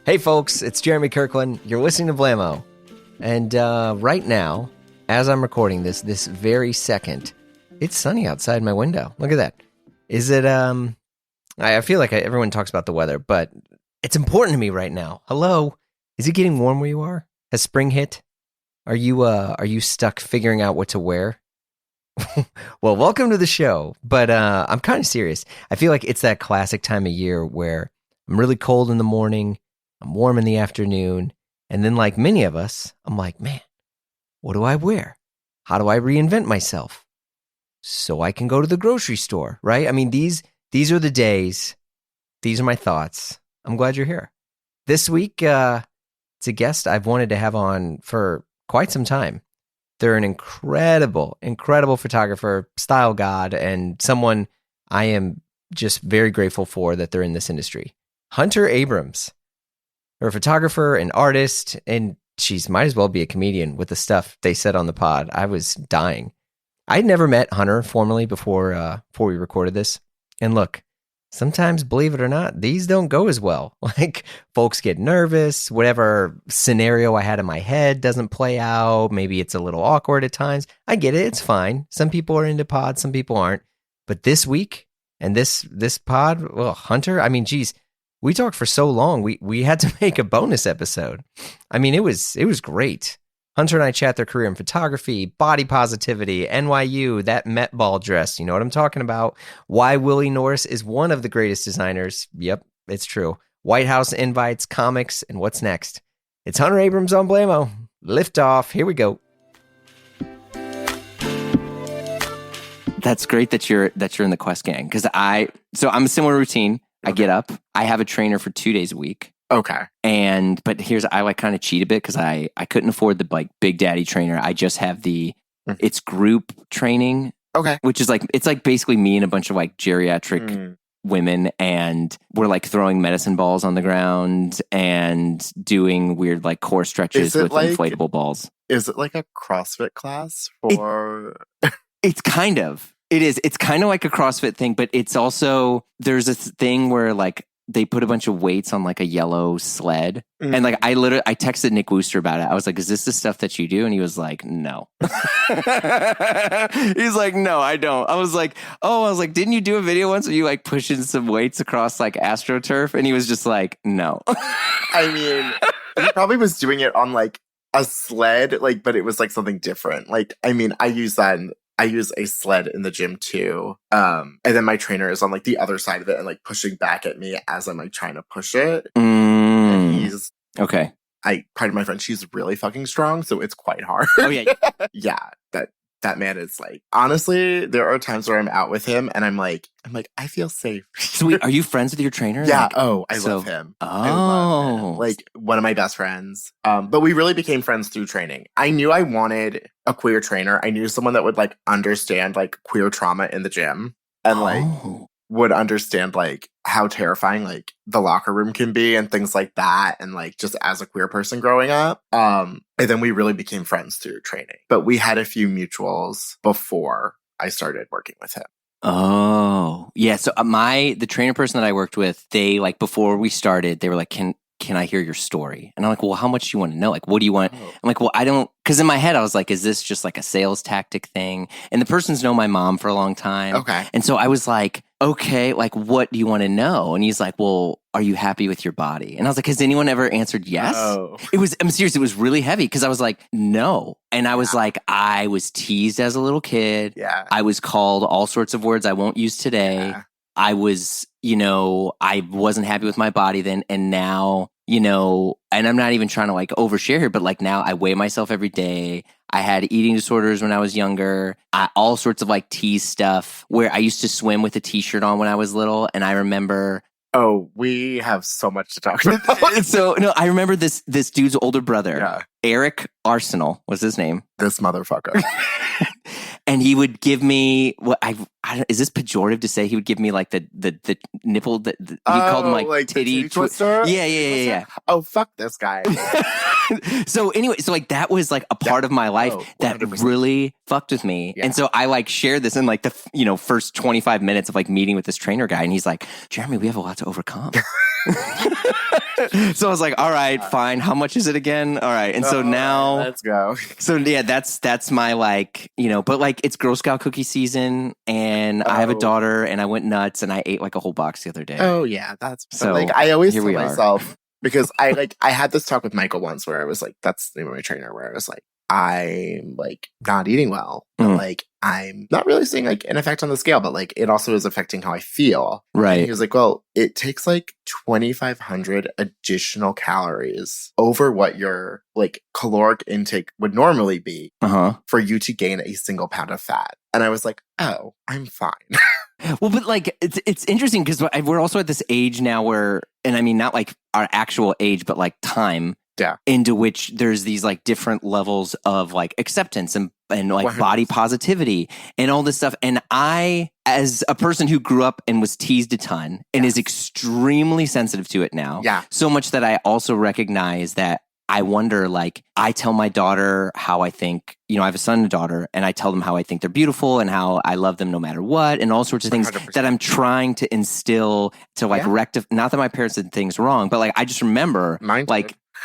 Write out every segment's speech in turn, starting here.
Hey folks, it's Jeremy Kirkland. You're listening to Blammo. And right now, as I'm recording this very second, it's sunny outside my window. Look at that. Is it, I feel like everyone talks about the weather, but it's important to me right now. Hello? Is it getting warm where you are? Has spring hit? Are you stuck figuring out what to wear? Well, welcome to the show, but I'm kind of serious. I feel like it's that classic time of year where I'm really cold in the morning, I'm warm in the afternoon, and then like many of us, I'm like, man, what do I wear? How do I reinvent myself so I can go to the grocery store, right? I mean, these are the days. These are my thoughts. I'm glad you're here. This week, it's a guest I've wanted to have on for quite some time. They're an incredible photographer, style god, and someone I am just very grateful for that they're in this industry. Hunter Abrams. They're a photographer, an artist, and she's might as well be a comedian with the stuff they said on the pod. I was dying. I'd never met Hunter formally before we recorded this. And look, sometimes, believe it or not, these don't go as well. Like, folks get nervous, whatever scenario I had in my head doesn't play out. Maybe it's a little awkward at times. I get it. It's fine. Some people are into pods, some people aren't. But this week and this pod, well, Hunter, I mean, geez, we talked for so long. We had to make a bonus episode. I mean, it was great. Hunter and I chat their career in photography, body positivity, NYU, that Met Ball dress. You know what I'm talking about. Why Willie Norris is one of the greatest designers. Yep, it's true. White House invites, comics, and what's next. It's Hunter Abrams on Blammo. Lift off. Here we go. That's great that you're in the Quest gang, because I'm a similar routine. I get up. I have a trainer for 2 days a week. Okay. But I like kind of cheat a bit because I couldn't afford the like Big Daddy trainer. I just have it's group training. Okay. Which is like, it's like basically me and a bunch of like geriatric women, and we're like throwing medicine balls on the ground and doing weird like core stretches with inflatable balls. Is it like a CrossFit class for? It's kind of. It is. It's kind of like a CrossFit thing, but it's also, there's a thing where like they put a bunch of weights on like a yellow sled. And like I texted Nick Wooster about it. I was like, is this the stuff that you do? And he was like, no. He's like, no, I don't. I was like, didn't you do a video once where you like pushing some weights across like AstroTurf? And he was just like, no. I mean, he probably was doing it on like a sled, like, but it was like something different. Like, I mean, I use a sled in the gym too. And then my trainer is on like the other side of it and like pushing back at me as I'm like trying to push it. And he's okay. I pride my friend, she's really fucking strong, so it's quite hard. Oh yeah. Yeah. That man is like, honestly, there are times where I'm out with him and I'm like, I feel safe. So are you friends with your trainer? Yeah. Like, I love him. I love him. Like one of my best friends. But we really became friends through training. I knew I wanted a queer trainer. I knew someone that would like understand like queer trauma in the gym and like would understand like how terrifying like the locker room can be and things like that. And like just as a queer person growing up. And then we really became friends through training. But we had a few mutuals before I started working with him. Oh, yeah. So the trainer person that I worked with, they like before we started, they were like, can I hear your story? And I'm like, well, how much do you want to know? Like, what do you want? I'm like, well, I don't, because in my head, I was like, is this just like a sales tactic thing? And the person's known my mom for a long time. Okay. And so I was like, okay, like, what do you want to know? And he's like, well, are you happy with your body? And I was like, has anyone ever answered yes? Oh. I'm serious. It was really heavy because I was like, no. And I was like, I was teased as a little kid. Yeah. I was called all sorts of words I won't use today. Yeah. I was, I wasn't happy with my body then. And now, and I'm not even trying to like overshare here, but like now I weigh myself every day. I had eating disorders when I was younger. All sorts of like tease stuff where I used to swim with a t-shirt on when I was little. And I remember. Oh, we have so much to talk about. So, no, I remember this dude's older brother, Eric Arsenal was his name. This motherfucker. And he would give me what is this pejorative to say? He would give me like the nipple that he called him like titty twister. Yeah. Oh, fuck this guy. So anyway, so like that was like a part of my life that really fucked with me. Yeah. And so I like shared this in like the first 25 minutes of like meeting with this trainer guy, and he's like, Jeremy, we have a lot to overcome. So I was like, all right, fine. How much is it again? All right. And so now let's go. So yeah, that's my like, but like it's Girl Scout cookie season, and I have a daughter, and I went nuts and I ate like a whole box the other day. Oh yeah. So like I always tell myself, because I had this talk with Michael once where I was like, that's the name of my trainer, where I was like, I'm like not eating well, but like I'm not really seeing like an effect on the scale, but like it also is affecting how I feel. Right. And he was like, well, it takes like 2,500 additional calories over what your like caloric intake would normally be for you to gain a single pound of fat. And I was like, oh, I'm fine. Well, but like it's interesting because we're also at this age now where, and I mean not like our actual age, but like time. Yeah. Into which there's these like different levels of like acceptance and like 100%. Body positivity and all this stuff. And I, as a person who grew up and was teased a ton and is extremely sensitive to it now, so much that I also recognize that I wonder, like, I tell my daughter how I think, I have a son and a daughter, and I tell them how I think they're beautiful and how I love them no matter what, and all sorts of things 100%. That I'm trying to instill to like rectify. Not that my parents did things wrong, but like I just remember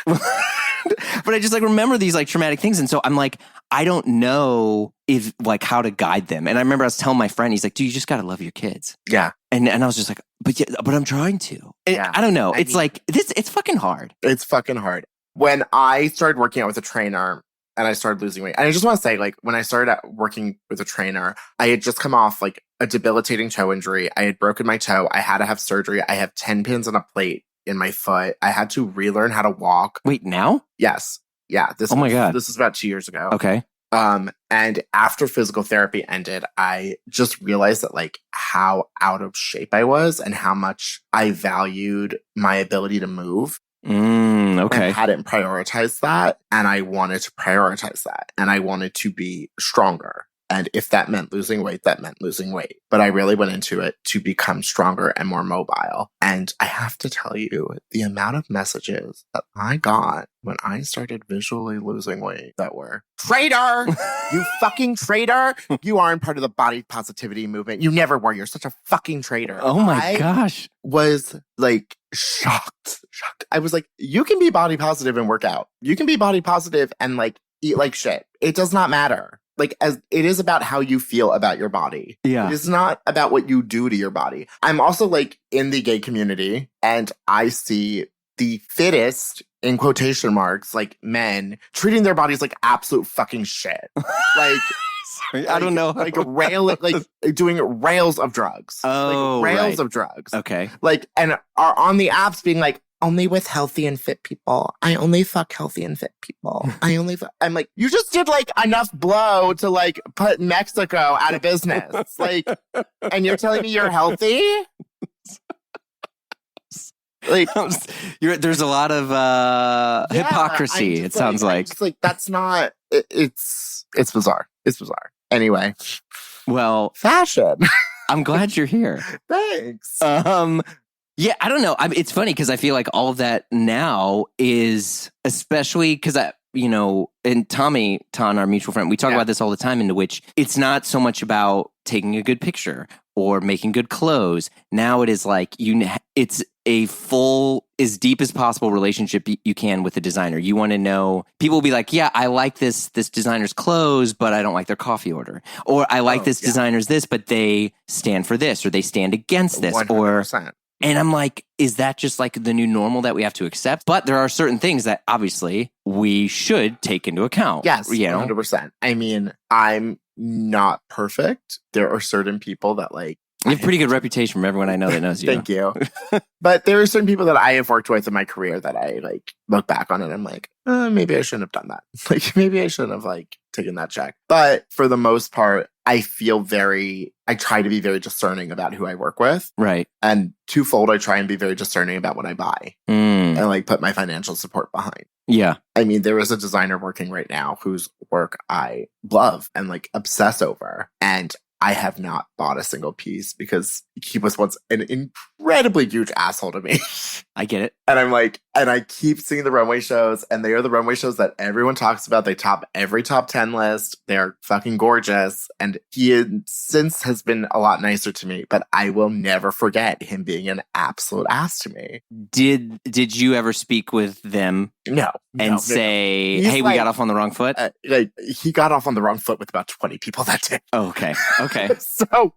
but I just like remember these like traumatic things. And so I'm like, I don't know if like how to guide them. And I remember I was telling my friend, he's like, dude, you just got to love your kids. Yeah. And I was just like, but I'm trying to. I don't know. It's like this. It's fucking hard. It's fucking hard. When I started working out with a trainer and I started losing weight, and I just want to say, like, when I started working with a trainer, I had just come off like a debilitating toe injury. I had broken my toe. I had to have surgery. I have 10 pins on a plate in my foot. I had to relearn how to walk. Wait, now? Yes. Yeah. My God. This is about 2 years ago. Okay. And after physical therapy ended, I just realized that like how out of shape I was and how much I valued my ability to move. Okay. I hadn't prioritized that, and I wanted to prioritize that, and I wanted to be stronger. And if that meant losing weight, that meant losing weight. But I really went into it to become stronger and more mobile. And I have to tell you, the amount of messages that I got when I started visually losing weight that were, traitor! You fucking traitor! You aren't part of the body positivity movement. You never were. You're such a fucking traitor. Oh my gosh. Was like shocked. I was like, you can be body positive and work out. You can be body positive and like eat like shit. It does not matter. Like, as it is about how you feel about your body. Yeah. It is not about what you do to your body. I'm also like in the gay community, and I see the fittest, in quotation marks, like men treating their bodies like absolute fucking shit. Like, sorry, I don't know. Like doing rails of drugs. Oh, like rails of drugs. Okay. Like, and are on the apps being like, only with healthy and fit people. I only fuck healthy and fit people. I'm like, you just did like enough blow to like put Mexico out of business. Like, and you're telling me you're healthy? Like, there's a lot of hypocrisy. It sounds like. It's like, that's not. It's bizarre. It's bizarre. Anyway, well, fashion. I'm glad you're here. Thanks. Yeah, I don't know. It's funny because I feel like all of that now is, especially because and Tommy Ton, our mutual friend, we talk about this all the time, into which it's not so much about taking a good picture or making good clothes. Now it is like it's a full, as deep as possible relationship you can with the designer. You want to know, people will be like, yeah, I like this designer's clothes, but I don't like their coffee order. Or I like this designer's this, but they stand for this, or they stand against this. 100%. And I'm like, is that just like the new normal that we have to accept? But there are certain things that obviously we should take into account. Yes, 100%. I mean, I'm not perfect. There are certain people that like... You have a pretty good reputation from everyone I know that knows you. Thank you. But there are certain people that I have worked with in my career that I like look back on and I'm like, maybe I shouldn't have done that. Like, maybe I shouldn't have like taking that check. But for the most part, I try to be very discerning about who I work with. Right. And twofold, I try and be very discerning about what I buy and like put my financial support behind. Yeah. I mean, there is a designer working right now whose work I love and like obsess over. And I have not bought a single piece because he was once an incredibly huge asshole to me. I get it. And I'm like, and I keep seeing the runway shows, and they are the runway shows that everyone talks about. They top every top 10 list. They're fucking gorgeous. And he since has been a lot nicer to me, but I will never forget him being an absolute ass to me. Did you ever speak with them? No. Say, hey, we got off on the wrong foot? He got off on the wrong foot with about 20 people that day. Oh, okay. So,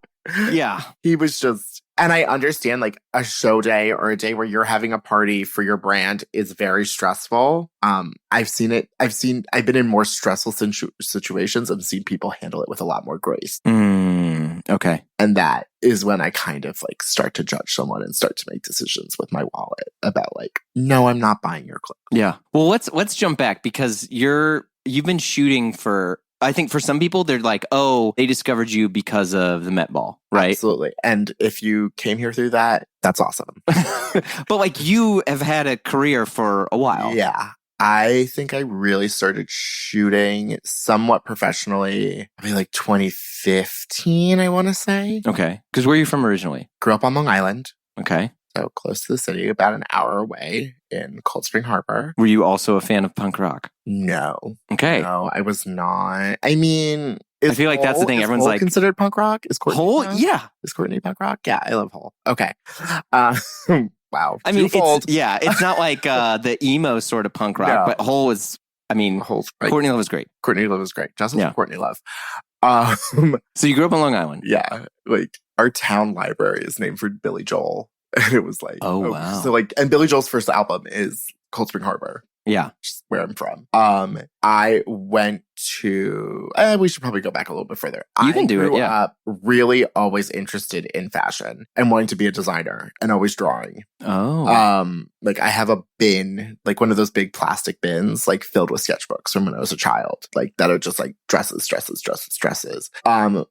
yeah. He was just, and I understand like a show day or a day where you're having a party for your brand is very stressful. I've been in more stressful situations and seen people handle it with a lot more grace. Okay. And that is when I kind of like start to judge someone and start to make decisions with my wallet about like, no, I'm not buying your clothes. Yeah. Well, let's jump back because you've been shooting for, I think for some people, they're like, oh, they discovered you because of the Met Ball, right? Absolutely. And if you came here through that, that's awesome. But like you have had a career for a while. Yeah. I think I really started shooting somewhat professionally, maybe like 2015, I want to say. Okay. Because where are you from originally? Grew up on Long Island. Okay. So close to the city, about an hour away in Cold Spring Harbor. Were you also a fan of punk rock? No. Okay. No, I was not. I mean, I feel like that's the thing. Everyone's Hole like, considered punk rock? Is Courtney? Hole? Yeah. Is Courtney punk rock? Yeah, I love Hole. Okay. Wow. I mean, it's not like the emo sort of punk rock, but Hole is, I mean, Courtney Love is great. Courtney Love is great. Justin's Courtney Love. So you grew up on Long Island? Yeah. Like, our town library is named for Billy Joel. And it was like, oh wow. So like, and Billy Joel's first album is Cold Spring Harbor. Yeah. Which is where I'm from. I went to, we should probably go back a little bit further. You can do it, yeah. I grew up really always interested in fashion and wanting to be a designer and always drawing. Oh. Like I have a bin, like one of those big plastic bins, like filled with sketchbooks from when I was a child, like that are just like dresses.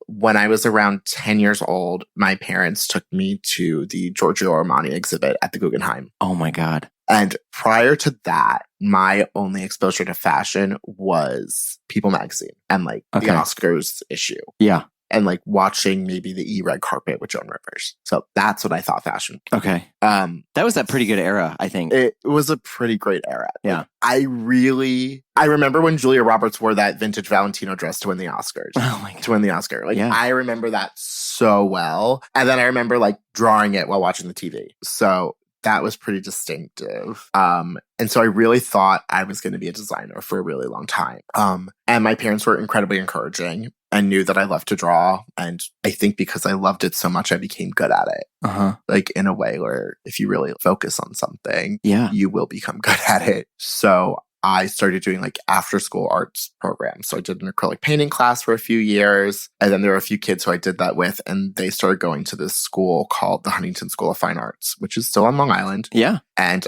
When I was around 10 years old, my parents took me to the Giorgio Armani exhibit at the Guggenheim. Oh my God. And prior to that, my only exposure to fashion was People magazine and like the Oscars issue. Yeah. And like watching maybe the E-Red carpet with Joan Rivers. So that's what I thought fashion. Okay. That was that pretty good era, I think. It was a pretty great era. Yeah. Like, I remember when Julia Roberts wore that vintage Valentino dress to win the Oscars. Oh my God. To win the Oscar. Like I remember that so well. And then I remember like drawing it while watching the TV. So that was pretty distinctive. And so I really thought I was going to be a designer for a really long time. And my parents were incredibly encouraging and knew that I loved to draw. And I think because I loved it so much, I became good at it. Like in a way where if you really focus on something, you will become good at it. So I started doing like after school arts programs. So I did an acrylic painting class for a few years. And then there were a few kids who I did that with. And they started going to this school called the Huntington School of Fine Arts, which is still on Long Island. Yeah. And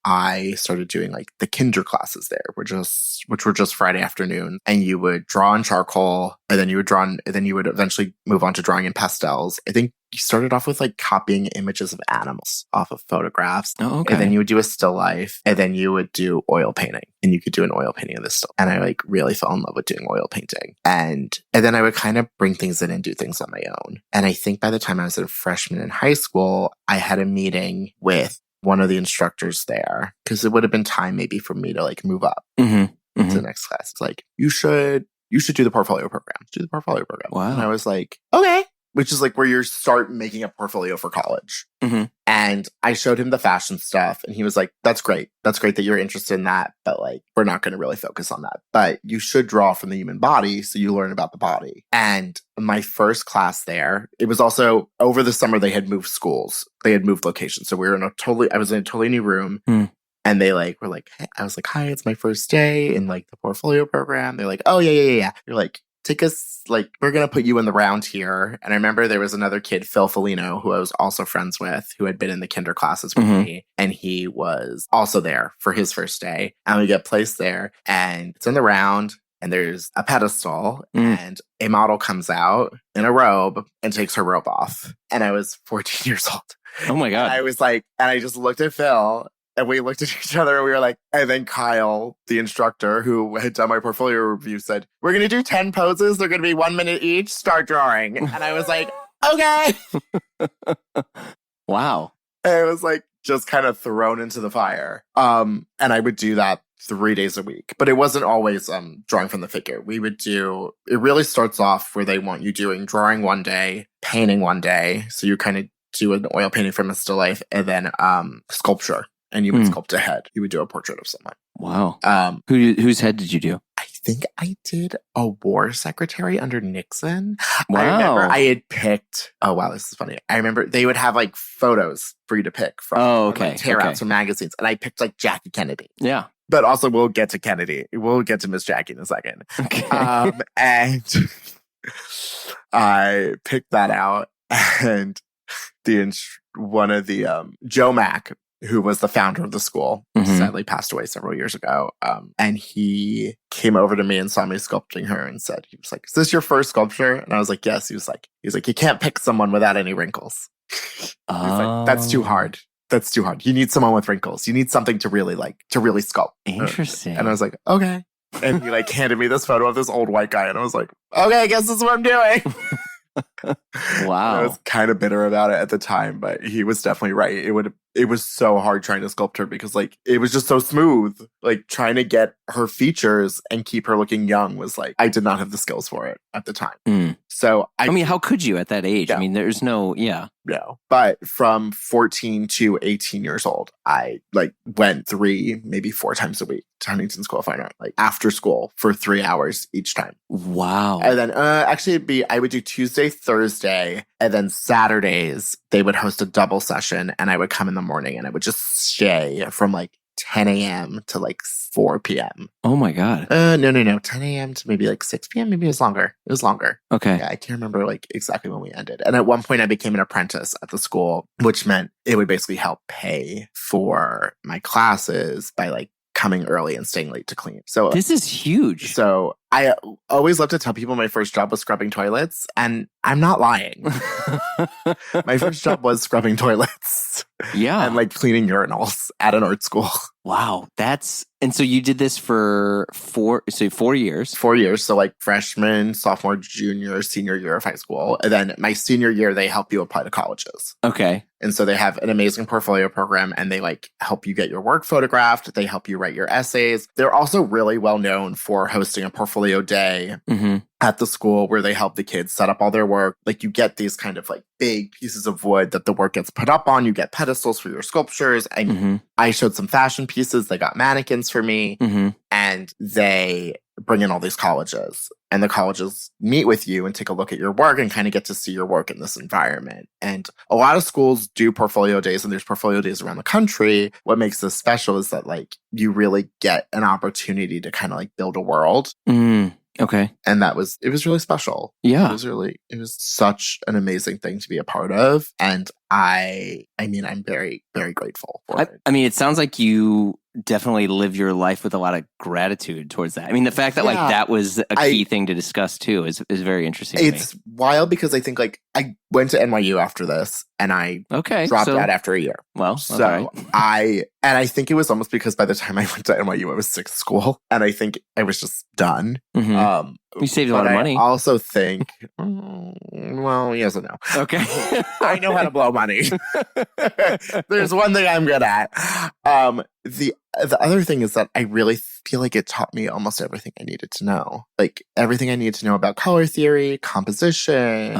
I started doing like the kinder classes there, which were just Friday afternoon. And you would draw in charcoal, and then you would eventually move on to drawing in pastels. I think you started off with like copying images of animals off of photographs. Oh, okay. And then you would do a still life, and then you would do oil painting, and you could do an oil painting of this still. And I like really fell in love with doing oil painting. And then I would kind of bring things in and do things on my own. And I think by the time I was a freshman in high school, I had a meeting with one of the instructors there, because it would have been time maybe for me to like move up to the next class. It's like, you should do the portfolio program. Do the portfolio program. Wow. And I was like, okay. Which is like where you start making a portfolio for college. And I showed him the fashion stuff, and he was like, that's great. That's great that you're interested in that, but like, we're not going to really focus on that. But you should draw from the human body, so you learn about the body. And my first class there, it was also over the summer, they had moved schools. They had moved locations. So I was in a totally new room. And they like were like, I was like, hi, it's my first day in like the portfolio program. They're like, oh yeah. You're like, take us, like, we're going to put you in the round here. And I remember there was another kid, Phil Foligno, who I was also friends with, who had been in the kinder classes with me. And he was also there for his first day. And we get placed there, and it's in the round. and there's a pedestal and a model comes out in a robe and takes her robe off. And I was 14 years old. Oh my God. And I was like, and I just looked at Phil and we looked at each other and we were like, and then Kyle, the instructor who had done my portfolio review, said, we're going to do 10 poses. They're going to be 1 minute each. Start drawing. And I was like, okay. Wow. And I was like, just kind of thrown into the fire. And I would do that 3 days a week, but it wasn't always drawing from the figure. We would do, it really starts off where they want you doing drawing one day, painting one day. So you kind of do an oil painting from a still life, and then sculpture. And you would sculpt a head. You would do a portrait of someone. Wow. Whose head did you do? I think I did a war secretary under Nixon. Wow. I remember I had picked, oh wow, this is funny. I remember they would have like photos for you to pick from, like, tear-outs from magazines. And I picked like Jackie Kennedy. Yeah. But also we'll get to Kennedy. We'll get to Miss Jackie in a second. Okay. And I picked that out, and one of the Joe Mack, who was the founder of the school, sadly passed away several years ago. And he came over to me and saw me sculpting her and said, he was like, is this your first sculpture? And I was like, yes. He was like, you can't pick someone without any wrinkles. He's like, that's too hard. That's too hard. You need someone with wrinkles. You need something to really sculpt. Interesting. And I was like, okay. And he like handed me this photo of this old white guy. And I was like, okay, I guess this is what I'm doing. Wow. I was kind of bitter about it at the time, but he was definitely right. It was so hard trying to sculpt her because like it was just so smooth. Like trying to get her features and keep her looking young was like, I did not have the skills for it at the time. So I mean, how could you at that age? Yeah. I mean, there's no. But from 14 to 18 years old, I like went 3, maybe 4 times a week to Huntington School of Fine Art, like after school for 3 hours each time. Wow. And then actually I would do Tuesday, Thursday, and then Saturdays they would host a double session, and I would come in the morning and I would just stay from like 10 a.m. to like 4 p.m. Oh my God. No. 10 a.m. to maybe like 6 p.m. Maybe it was longer. It was longer. Okay. Yeah, I can't remember like exactly when we ended. And at one point I became an apprentice at the school, which meant it would basically help pay for my classes by like coming early and staying late to clean. So this is huge. So I always love to tell people my first job was scrubbing toilets, and I'm not lying. My first job was scrubbing toilets. Yeah. And like cleaning urinals at an art school. Wow. And so you did this for 4 years. 4 years. So like freshman, sophomore, junior, senior year of high school. And then my senior year, they help you apply to colleges. Okay. And so they have an amazing portfolio program, and they like help you get your work photographed. They help you write your essays. They're also really well known for hosting a portfolio day at the school where they help the kids set up all their work. Like you get these kind of like big pieces of wood that the work gets put up on. You get pedestals for your sculptures. And I showed some fashion pieces. They got mannequins for me, and they bring in all these colleges, and the colleges meet with you and take a look at your work and kind of get to see your work in this environment. And a lot of schools do portfolio days, and there's portfolio days around the country. What makes this special is that like you really get an opportunity to kind of like build a world. Okay. And it was really special. Yeah. It was such an amazing thing to be a part of. And I mean, I'm very, very grateful for it. I mean, it sounds like you definitely live your life with a lot of gratitude towards that. I mean, the fact that like that was a key thing to discuss too is very interesting. It's wild because I think like I went to NYU after this, and I dropped out after a year. Well, so I think it was almost because by the time I went to NYU, I was sick of school, and I think I was just done. You saved a lot of money. I also think, well, yes and no. Okay. I know how to blow money. There's one thing I'm good at. The other thing is that I really feel like it taught me almost everything I needed to know. Like everything I needed to know about color theory, composition,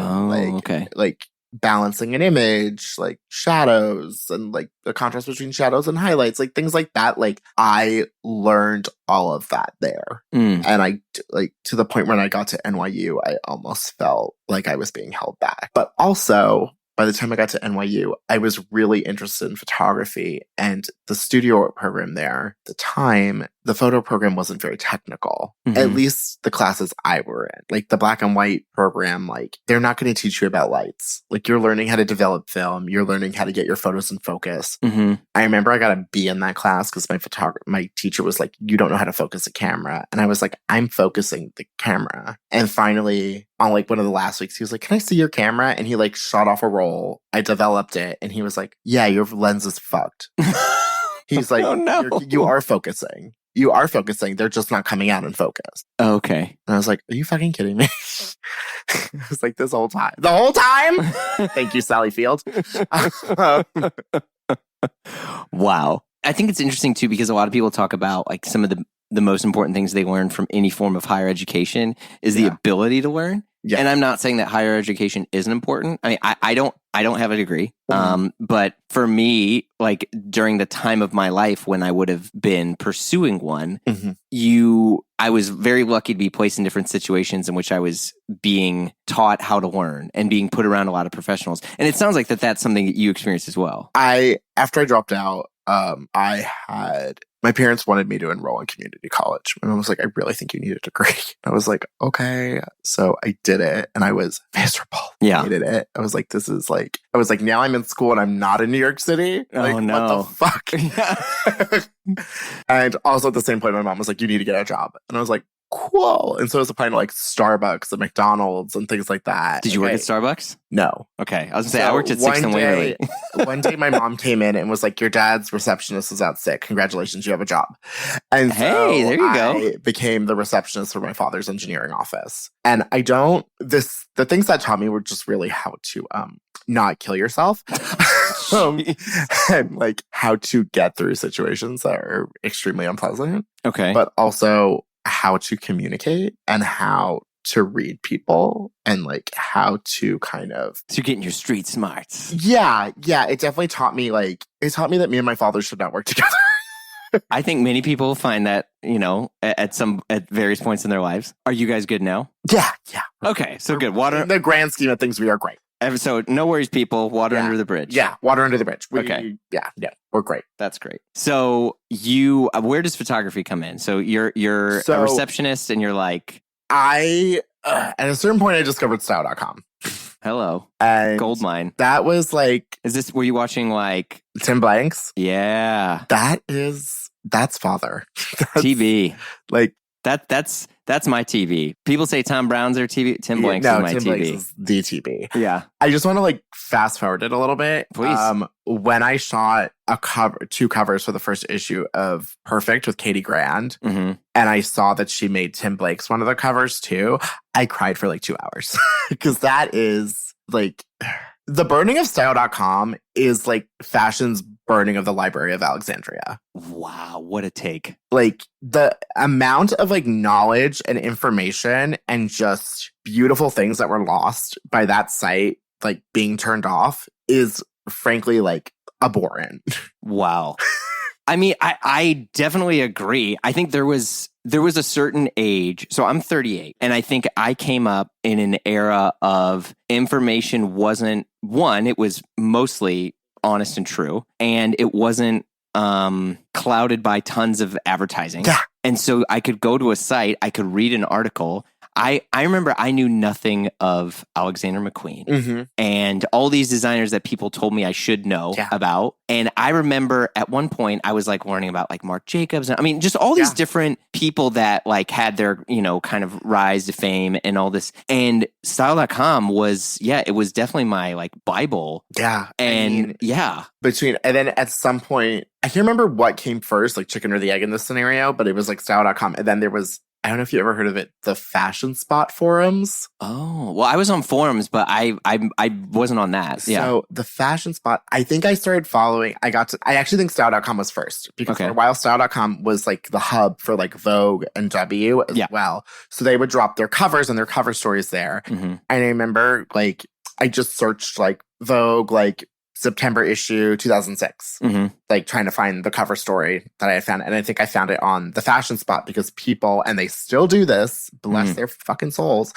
like balancing an image, like shadows and like the contrast between shadows and highlights, like things like that. Like I learned all of that there. And I like to the point when I got to NYU, I almost felt like I was being held back. But also by the time I got to NYU, I was really interested in photography, and the studio program there, at the time, the photo program wasn't very technical. At least the classes I were in. Like the black and white program, like they're not going to teach you about lights. Like you're learning how to develop film. You're learning how to get your photos in focus. I remember I got a B in that class because my teacher was like, you don't know how to focus a camera. And I was like, I'm focusing the camera. And finally, on like one of the last weeks, he was like, can I see your camera? And he like shot off a roll. I developed it. And he was like, yeah, your lens is fucked. He's like, oh, no. You are focusing. You are focusing. They're just not coming out in focus. Okay. And I was like, are you fucking kidding me? I was like, this whole time. The whole time? Thank you, Sally Field. Wow. I think it's interesting, too, because a lot of people talk about like some of the most important things they learn from any form of higher education is the ability to learn. Yeah. And I'm not saying that higher education isn't important. I mean, I don't have a degree. But for me, like during the time of my life when I would have been pursuing one, I was very lucky to be placed in different situations in which I was being taught how to learn and being put around a lot of professionals. And it sounds like that's something that you experienced as well. After I dropped out, my parents wanted me to enroll in community college. My mom was like, I really think you need a degree. I was like, okay. So I did it and I was miserable. Yeah. I hated it. I was like, now I'm in school and I'm not in New York City. Like, oh, no. What the fuck? And also at the same point, my mom was like, you need to get a job. And I was like, cool. And so I was applying to like Starbucks and McDonald's and things like that. Did you work at Starbucks? No. Okay. I was going to say, I worked at 6th and Waverly. One day my mom came in and was like, your dad's receptionist is out sick. Congratulations, you have a job. And hey, there you go. I became the receptionist for my father's engineering office. And the things that taught me were just really how to not kill yourself. And like how to get through situations that are extremely unpleasant. Okay. But also how to communicate and how to read people and like how to kind of so you're getting your street smarts. Yeah. It definitely taught me that me and my father should not work together. I think many people find that, at various points in their lives. Are you guys good now? Yeah. Okay, so good. Water. In the grand scheme of things, we are great. So no worries, people. Water under the bridge. Yeah, water under the bridge. Okay. Yeah, we're great. That's great. So where does photography come in? So you're a receptionist and you're like... at a certain point, I discovered style.com. Hello. And gold mine. That was like... were you watching like... Tim Blanks? Yeah. That's father. TV. Like... That's my TV. People say Tom Brown's their TV. Tim Blanks is my Tim TV. Blanks is the TV. Yeah. I just want to like fast forward it a little bit. Please. When I shot two covers for the first issue of Perfect with Katie Grand, and I saw that she made Tim Blanks one of the covers too, I cried for like 2 hours. Because that is like... The burning of style.com is like fashion's burning of the Library of Alexandria. Wow, what a take. Like the amount of like knowledge and information and just beautiful things that were lost by that site, like being turned off, is frankly like abhorrent. Wow. I mean, I definitely agree. I think there was a certain age. So I'm 38, and I think I came up in an era of information wasn't one. It was mostly honest and true, and it wasn't clouded by tons of advertising. Yeah. And so I could go to a site, I could read an article. I remember I knew nothing of Alexander McQueen and all these designers that people told me I should know about. And I remember at one point I was like learning about like Marc Jacobs. I mean, just all these different people that like had their, kind of rise to fame and all this. And style.com was, it was definitely my like Bible. Yeah. And and then at some point, I can't remember what came first, like chicken or the egg in this scenario, but it was like style.com. And then there was, I don't know if you ever heard of it, the Fashion Spot forums. Oh, well, I was on forums, but I wasn't on that. Yeah. So the Fashion Spot, I think I started following, I actually think style.com was first, because for a while style.com was like the hub for like Vogue and W as well. So they would drop their covers and their cover stories there. And I remember like, I just searched like Vogue, like September issue 2006, like trying to find the cover story that I had found. And I think I found it on the Fashion Spot because people, and they still do this, bless their fucking souls,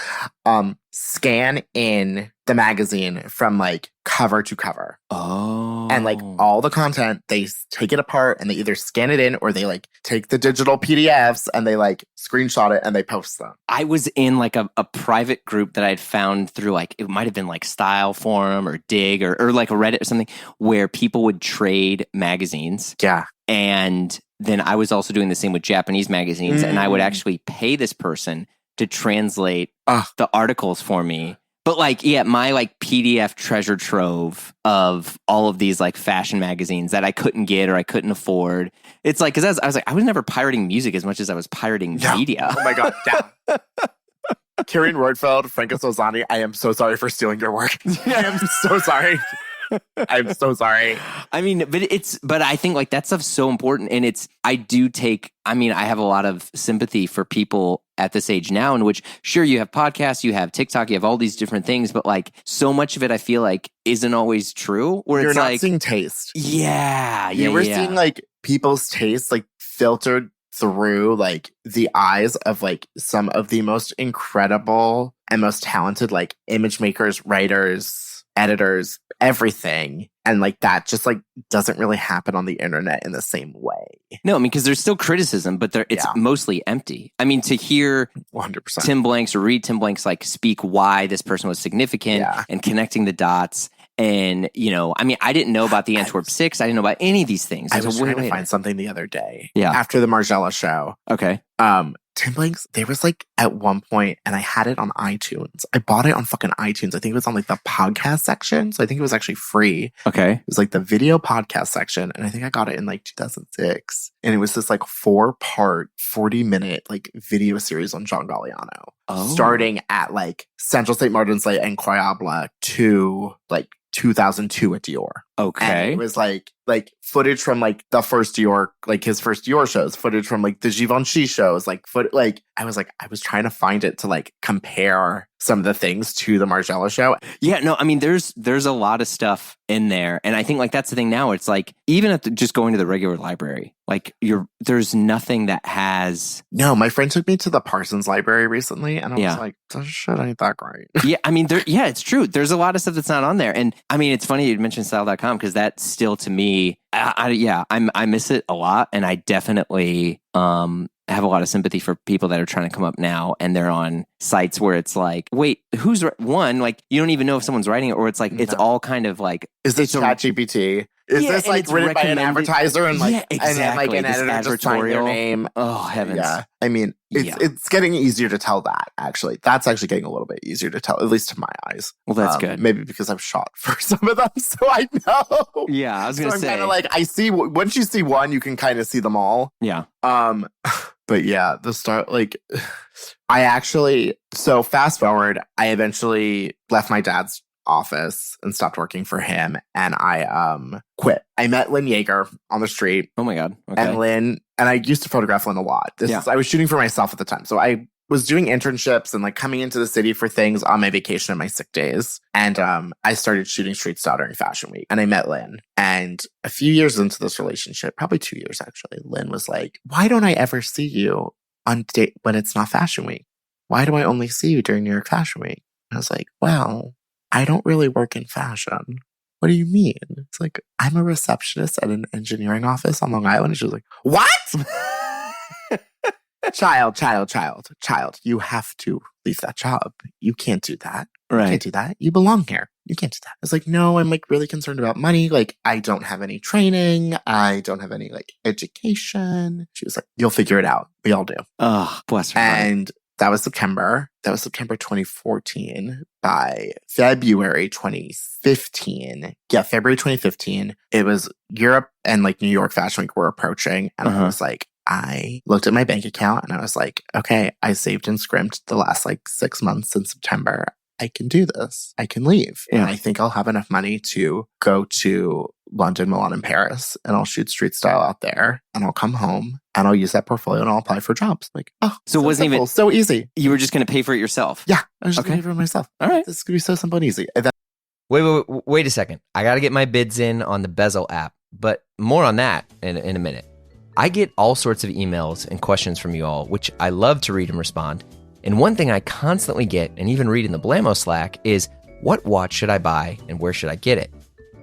scan in the magazine from like cover to cover. Oh. And like all the content, they take it apart and they either scan it in or they like take the digital PDFs and they like screenshot it and they post them. I was in like a private group that I had found through like, it might have been like Style Forum or Dig or like a Reddit or something where people would trade magazines. Yeah. And then I was also doing the same with Japanese magazines and I would actually pay this person to translate the articles for me. But like, yeah, my like PDF treasure trove of all of these like fashion magazines that I couldn't get or I couldn't afford. It's like, because I was like, I was never pirating music as much as I was pirating media. Oh my God. Yeah. Kieran Roydfeld, Franco Solzani, I am so sorry for stealing your work. I am so sorry. I'm so sorry. I mean, but I think like that stuff's so important. And I have a lot of sympathy for people at this age now in which, sure, you have podcasts, you have TikTok, you have all these different things, but like so much of it, I feel like isn't always true. Where you're it's not like, seeing taste. We're seeing like people's taste like filtered through like the eyes of like some of the most incredible and most talented like image makers, writers, editors, everything. And like that just like doesn't really happen on the internet in the same way. No, I mean, because there's still criticism, but it's mostly empty. I mean, to hear 100% Tim Blanks or read Tim Blanks like speak why this person was significant and connecting the dots. And, you know, I mean, I didn't know about the Antwerp Six. I didn't know about any of these things. I was trying to find something the other day. Yeah. After the Margiela show. Okay. Tim Blanks, there was like at one point, and I had it on iTunes. I bought it on fucking iTunes. I think it was on like the podcast section. So I think it was actually free. Okay. It was like the video podcast section. And I think I got it in like 2006. And it was this like 4-part, 40-minute like video series on John Galliano. Starting at like Central St. Martin's Lake and Croyable to like 2002 at Dior. Okay. And it was like footage from like the first Dior, like his first Dior shows, footage from like the Givenchy shows, I was trying to find it to like compare some of the things to the Margiela show. Yeah, no, I mean, there's a lot of stuff in there. And I think like that's the thing now. It's like, even at just going to the regular library, like there's nothing that has... No, my friend took me to the Parsons Library recently and I was like, this shit ain't that great. Yeah, I mean, it's true. There's a lot of stuff that's not on there. And I mean, it's funny you mentioned style.com because that still to me, I miss it a lot. And I definitely have a lot of sympathy for people that are trying to come up now and they're on sites where it's like, wait, who's one? Like, you don't even know if someone's writing it, or it's like, it's all kind of like, is this ChatGPT? Is this like written by an advertiser and like, exactly. and then like an editor just sign their name? Oh heavens! Yeah, I mean, it's getting easier to tell that. Actually, that's actually getting a little bit easier to tell, at least to my eyes. Well, that's good. Maybe because I've shot for some of them, so I know. Yeah, I was gonna say. I'm kind of like, I see. Once you see one, you can kind of see them all. Yeah. But yeah, the start, like, I actually, so fast forward, I eventually left my dad's office and stopped working for him, and I quit. I met Lynn Yeager on the street. Oh my God. Okay. And I used to photograph Lynn a lot. I was shooting for myself at the time. So I was doing internships and like coming into the city for things on my vacation and my sick days. And I started shooting street style during Fashion Week. And I met Lynn. And a few years into this relationship, probably 2 years actually, Lynn was like, why don't I ever see you on date when it's not Fashion Week? Why do I only see you during New York Fashion Week? And I was like, well, I don't really work in fashion. What do you mean? It's like, I'm a receptionist at an engineering office on Long Island. And she was like, what? Child, you have to leave that job. You can't do that. Right. You can't do that. You belong here. You can't do that. I was like, no, I'm like really concerned about money. Like, I don't have any training. I don't have any like education. She was like, you'll figure it out. We all do. Oh, bless her. And that was September. That was September 2014. By February 2015, February 2015, it was Europe and like New York Fashion Week were approaching. And I was like, I looked at my bank account and I was like, okay, I saved and scrimped the last like 6 months in September. I can do this. I can leave. Yeah. And I think I'll have enough money to go to London, Milan, and Paris. And I'll shoot street style out there. And I'll come home and I'll use that portfolio and I'll apply for jobs. Like, oh, so it wasn't simple, so easy. You were just going to pay for it yourself? Yeah. I was just going to pay for it myself. All right. This is going to be so simple and easy. And Wait a second. I got to get my bids in on the Bezel app, but more on that in a minute. I get all sorts of emails and questions from you all, which I love to read and respond. And one thing I constantly get, and even read in the Blamo Slack, is what watch should I buy and where should I get it?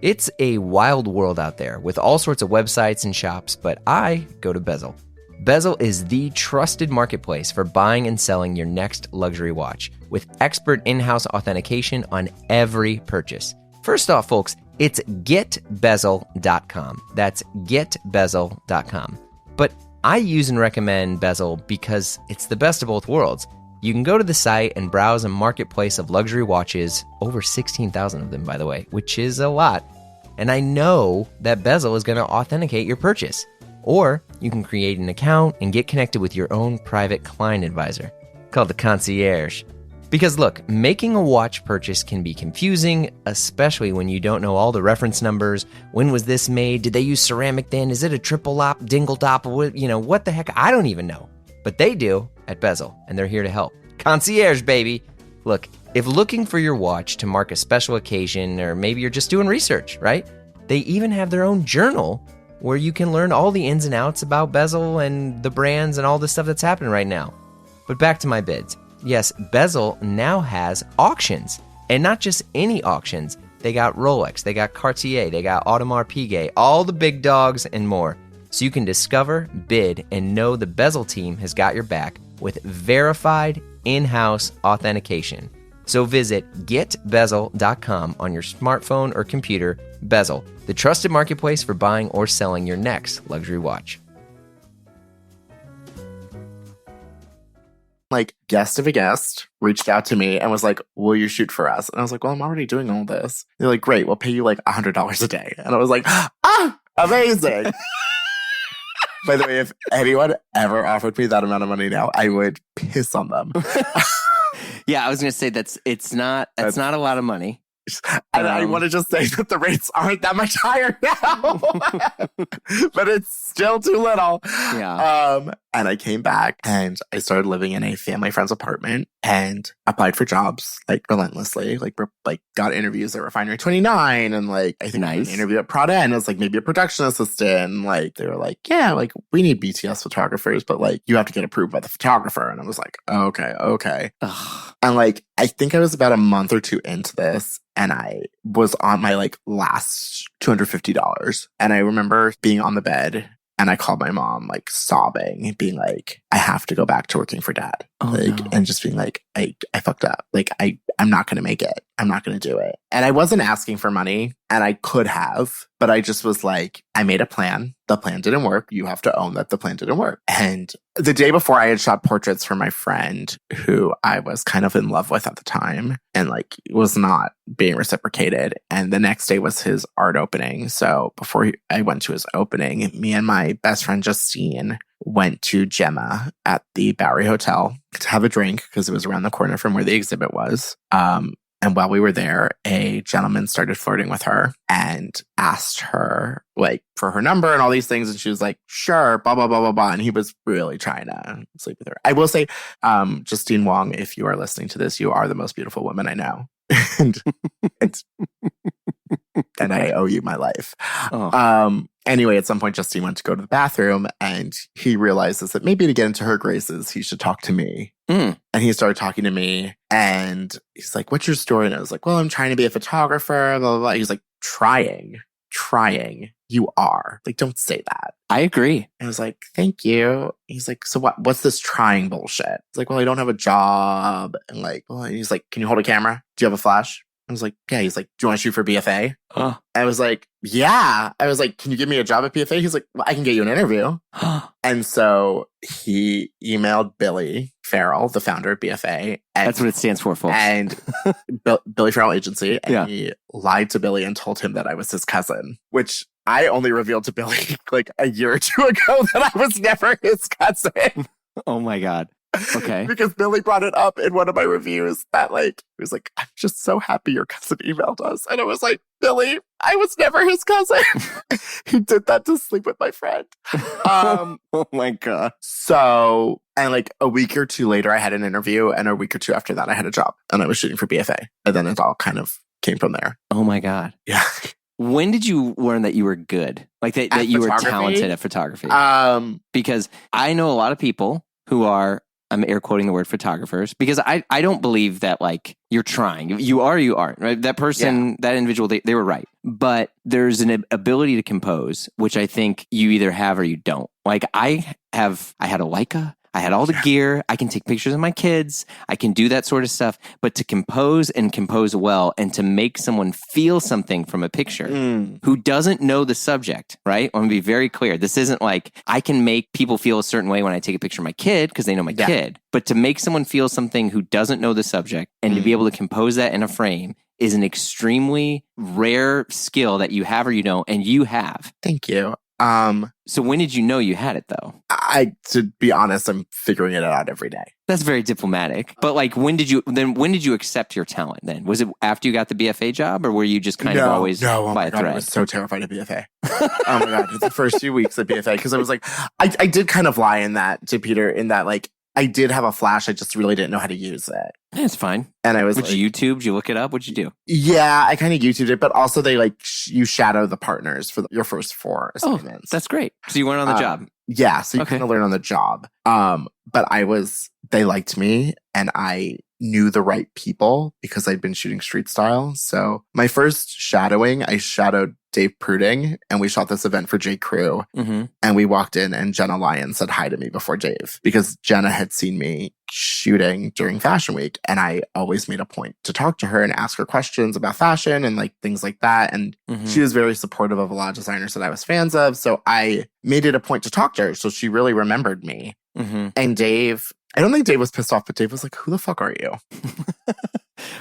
It's a wild world out there with all sorts of websites and shops, but I go to Bezel. Bezel is the trusted marketplace for buying and selling your next luxury watch with expert in-house authentication on every purchase. First off, folks, it's getbezel.com. That's getbezel.com. But I use and recommend Bezel because it's the best of both worlds. You can go to the site and browse a marketplace of luxury watches, over 16,000 of them, by the way, which is a lot. And I know that Bezel is going to authenticate your purchase. Or you can create an account and get connected with your own private client advisor, called the concierge. Because look, making a watch purchase can be confusing, especially when you don't know all the reference numbers. When was this made? Did they use ceramic then? Is it a triple lop, dingle dop? What the heck? I don't even know. But they do at Bezel, and they're here to help. Concierge, baby. Look, if looking for your watch to mark a special occasion, or maybe you're just doing research, right? They even have their own journal where you can learn all the ins and outs about Bezel and the brands and all the stuff that's happening right now. But back to my bids. Yes, Bezel now has auctions, and not just any auctions. They got Rolex, they got Cartier, they got Audemars Piguet, all the big dogs and more. So you can discover, bid, and know the Bezel team has got your back with verified in-house authentication. So visit getbezel.com on your smartphone or computer. Bezel, the trusted marketplace for buying or selling your next luxury watch. Like, guest of a guest reached out to me and was like, will you shoot for us? And I was like, well, I'm already doing all this. They're like, great, we'll pay you like $100 a day. And I was like, amazing. By the way, if anyone ever offered me that amount of money now, I would piss on them. Yeah, I was going to say it's not a lot of money. And I want to just say that the rates aren't that much higher now, but it's still too little. Yeah. And I came back and I started living in a family friend's apartment and applied for jobs like relentlessly, like got interviews at Refinery 29 and like I think an interview at Prada and it was like maybe a production assistant. And like they were like, yeah, like we need BTS photographers, but like you have to get approved by the photographer. And I was like, okay. Ugh. And like I think I was about a month or two into this. And I was on my like last $250. And I remember being on the bed and I called my mom like sobbing, being like, I have to go back to working for dad. And just being like, I fucked up. Like I'm not going to make it. I'm not going to do it. And I wasn't asking for money and I could have, but I just was like, I made a plan. The plan didn't work. You have to own that the plan didn't work. And the day before I had shot portraits for my friend who I was kind of in love with at the time and like was not being reciprocated. And the next day was his art opening. So before I went to his opening, me and my best friend Justine went to Gemma at the Bowery Hotel to have a drink because it was around the corner from where the exhibit was. And while we were there, a gentleman started flirting with her and asked her like for her number and all these things. And she was like, sure, blah, blah, blah, blah, blah. And he was really trying to sleep with her. I will say, Justine Wong, if you are listening to this, you are the most beautiful woman I know. and I owe you my life. Anyway, at some point, Justine went to go to the bathroom and he realizes that maybe to get into her graces, he should talk to me. And he started talking to me and he's like, what's your story? And I was like, well, I'm trying to be a photographer, blah, blah, blah. He's like, trying. You are. Like, don't say that. I agree. And I was like, thank you. He's like, so what's this trying bullshit? It's like, well, I don't have a job. And like, well, and he's like, can you hold a camera? Do you have a flash? I was like, yeah. He's like, do you want to shoot for BFA? I was like, yeah. I was like, can you give me a job at BFA? He's like, well, I can get you an interview. And so he emailed Billy Farrell, the founder of BFA. That's what it stands for, folks. And Billy Farrell Agency. And he lied to Billy and told him that I was his cousin, which I only revealed to Billy like a year or two ago that I was never his cousin. Oh my God. Okay. Because Billy brought it up in one of my reviews that like, he was like, I'm just so happy your cousin emailed us. And I was like, Billy, I was never his cousin. He did that to sleep with my friend. Oh my God. So, and like a week or two later, I had an interview and a week or two after that, I had a job and I was shooting for BFA. And then it all kind of came from there. Oh my God. Yeah. When did you learn that you were good? Like that you were talented at photography? Because I know a lot of people who are, I'm air quoting the word photographers, because I don't believe that like you're trying. You are, you aren't, right? That person, that individual, they were right. But there's an ability to compose, which I think you either have or you don't. Like I had a Leica. I had all the gear. I can take pictures of my kids. I can do that sort of stuff. But to compose and compose well and to make someone feel something from a picture who doesn't know the subject, right? I want to be very clear. This isn't like I can make people feel a certain way when I take a picture of my kid because they know my kid. But to make someone feel something who doesn't know the subject and to be able to compose that in a frame is an extremely rare skill that you have or you don't, and you have. Thank you. So when did you know you had it though? To be honest, I'm figuring it out every day. That's very diplomatic. But like, when did you accept your talent then? Was it after you got the BFA job or were you just kind of always by a thread? I was so terrified of BFA. Oh my God. It's the first few weeks of BFA because I was like, I did kind of lie in that to Peter in that like, I did have a flash. I just really didn't know how to use it. That's fine. And I was Would you YouTube? Did you look it up? What'd you do? Yeah, I kind of YouTubed it, but also they like you shadow the partners for your first 4 assignments. Oh, that's great. So you weren't on the job. Yeah, so you kind of learn on the job. But they liked me and I knew the right people because I'd been shooting street style. So my first shadowing, I shadowed Dave Pruding and we shot this event for J. Crew. And we walked in and Jenna Lyons said hi to me before Dave because Jenna had seen me shooting during Fashion Week. And I always made a point to talk to her and ask her questions about fashion and like things like that. And she was very supportive of a lot of designers that I was fans of. So I made it a point to talk to her. So she really remembered me. And Dave, I don't think Dave was pissed off, but Dave was like, who the fuck are you?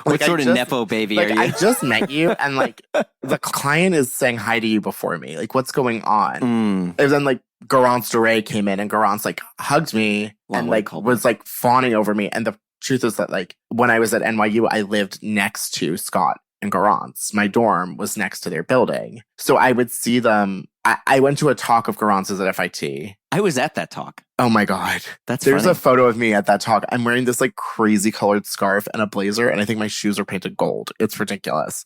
What sort of Nepo baby are you? I just met you and like the client is saying hi to you before me. Like, what's going on? And then like Garance Doré came in and Garance like hugged me and like was like fawning over me. And the truth is that like when I was at NYU, I lived next to Scott and Garance. My dorm was next to their building. So I would see them. I went to a talk of Garance's at FIT. I was at that talk. Oh my God. There's a photo of me at that talk. I'm wearing this like crazy colored scarf and a blazer, and I think my shoes are painted gold. It's ridiculous.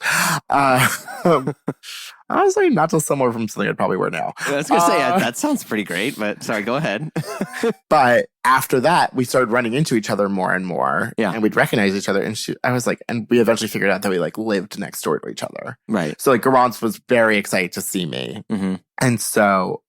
Honestly, not dissimilar from something I'd probably wear now. I was going to say, that sounds pretty great, but sorry, go ahead. But after that, we started running into each other more and more. Yeah. And we'd recognize each other. And I was like, and we eventually figured out that we like lived next door to each other. Right. So like Garance was very excited to see me. And so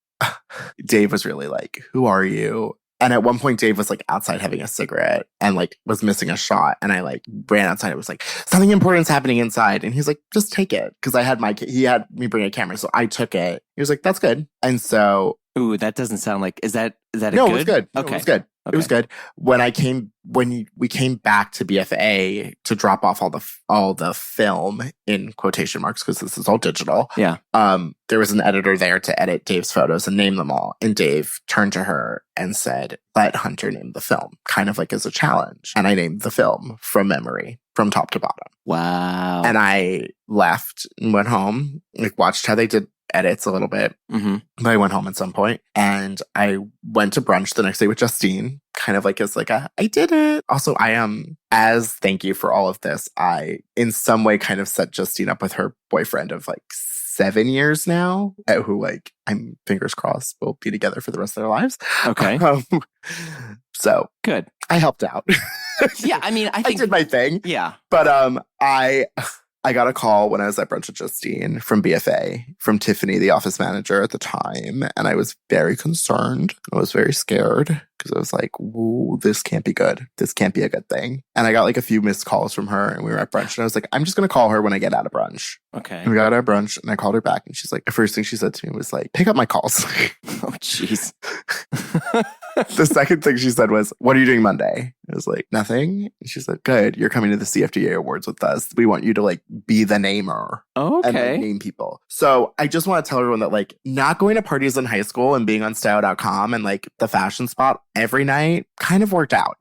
Dave was really like, who are you? And at one point, Dave was like outside having a cigarette and like was missing a shot. And I like ran outside. It was like, something important's happening inside. And he's like, just take it. Because he had me bring a camera. So I took it. He was like, that's good. And so. Ooh, that doesn't sound like, is that no, good? It was good. Okay. No, it was good. Okay. It was good. When we came back to BFA to drop off all the film in quotation marks because this is all digital. Yeah. There was an editor there to edit Dave's photos and name them all. And Dave turned to her and said, "Let Hunter name the film," kind of like as a challenge. And I named the film from memory, from top to bottom. Wow. And I left and went home, like watched how they did edits a little bit. But I went home at some point and I went to brunch the next day with Justine, kind of like as like I did it. Also, I am, as thank you for all of this, I in some way kind of set Justine up with her boyfriend of like 7 years now, who like I'm fingers crossed will be together for the rest of their lives. Okay. So good. I helped out. Yeah, I mean, I think I did my thing. Yeah. But I got a call when I was at brunch with Justine from BFA, from Tiffany, the office manager at the time. And I was very concerned. I was very scared because I was like, ooh, this can't be good. This can't be a good thing. And I got like a few missed calls from her and we were at brunch. And I was like, I'm just going to call her when I get out of brunch. Okay. And we got out of brunch and I called her back. And she's like, the first thing she said to me was like, pick up my calls. Oh, jeez. The second thing she said was, what are you doing Monday? I was like, nothing. And she said, good. You're coming to the CFDA Awards with us. We want you to like be the namer. Okay. And like, name people. So I just want to tell everyone that like not going to parties in high school and being on style.com and like the fashion spot every night kind of worked out.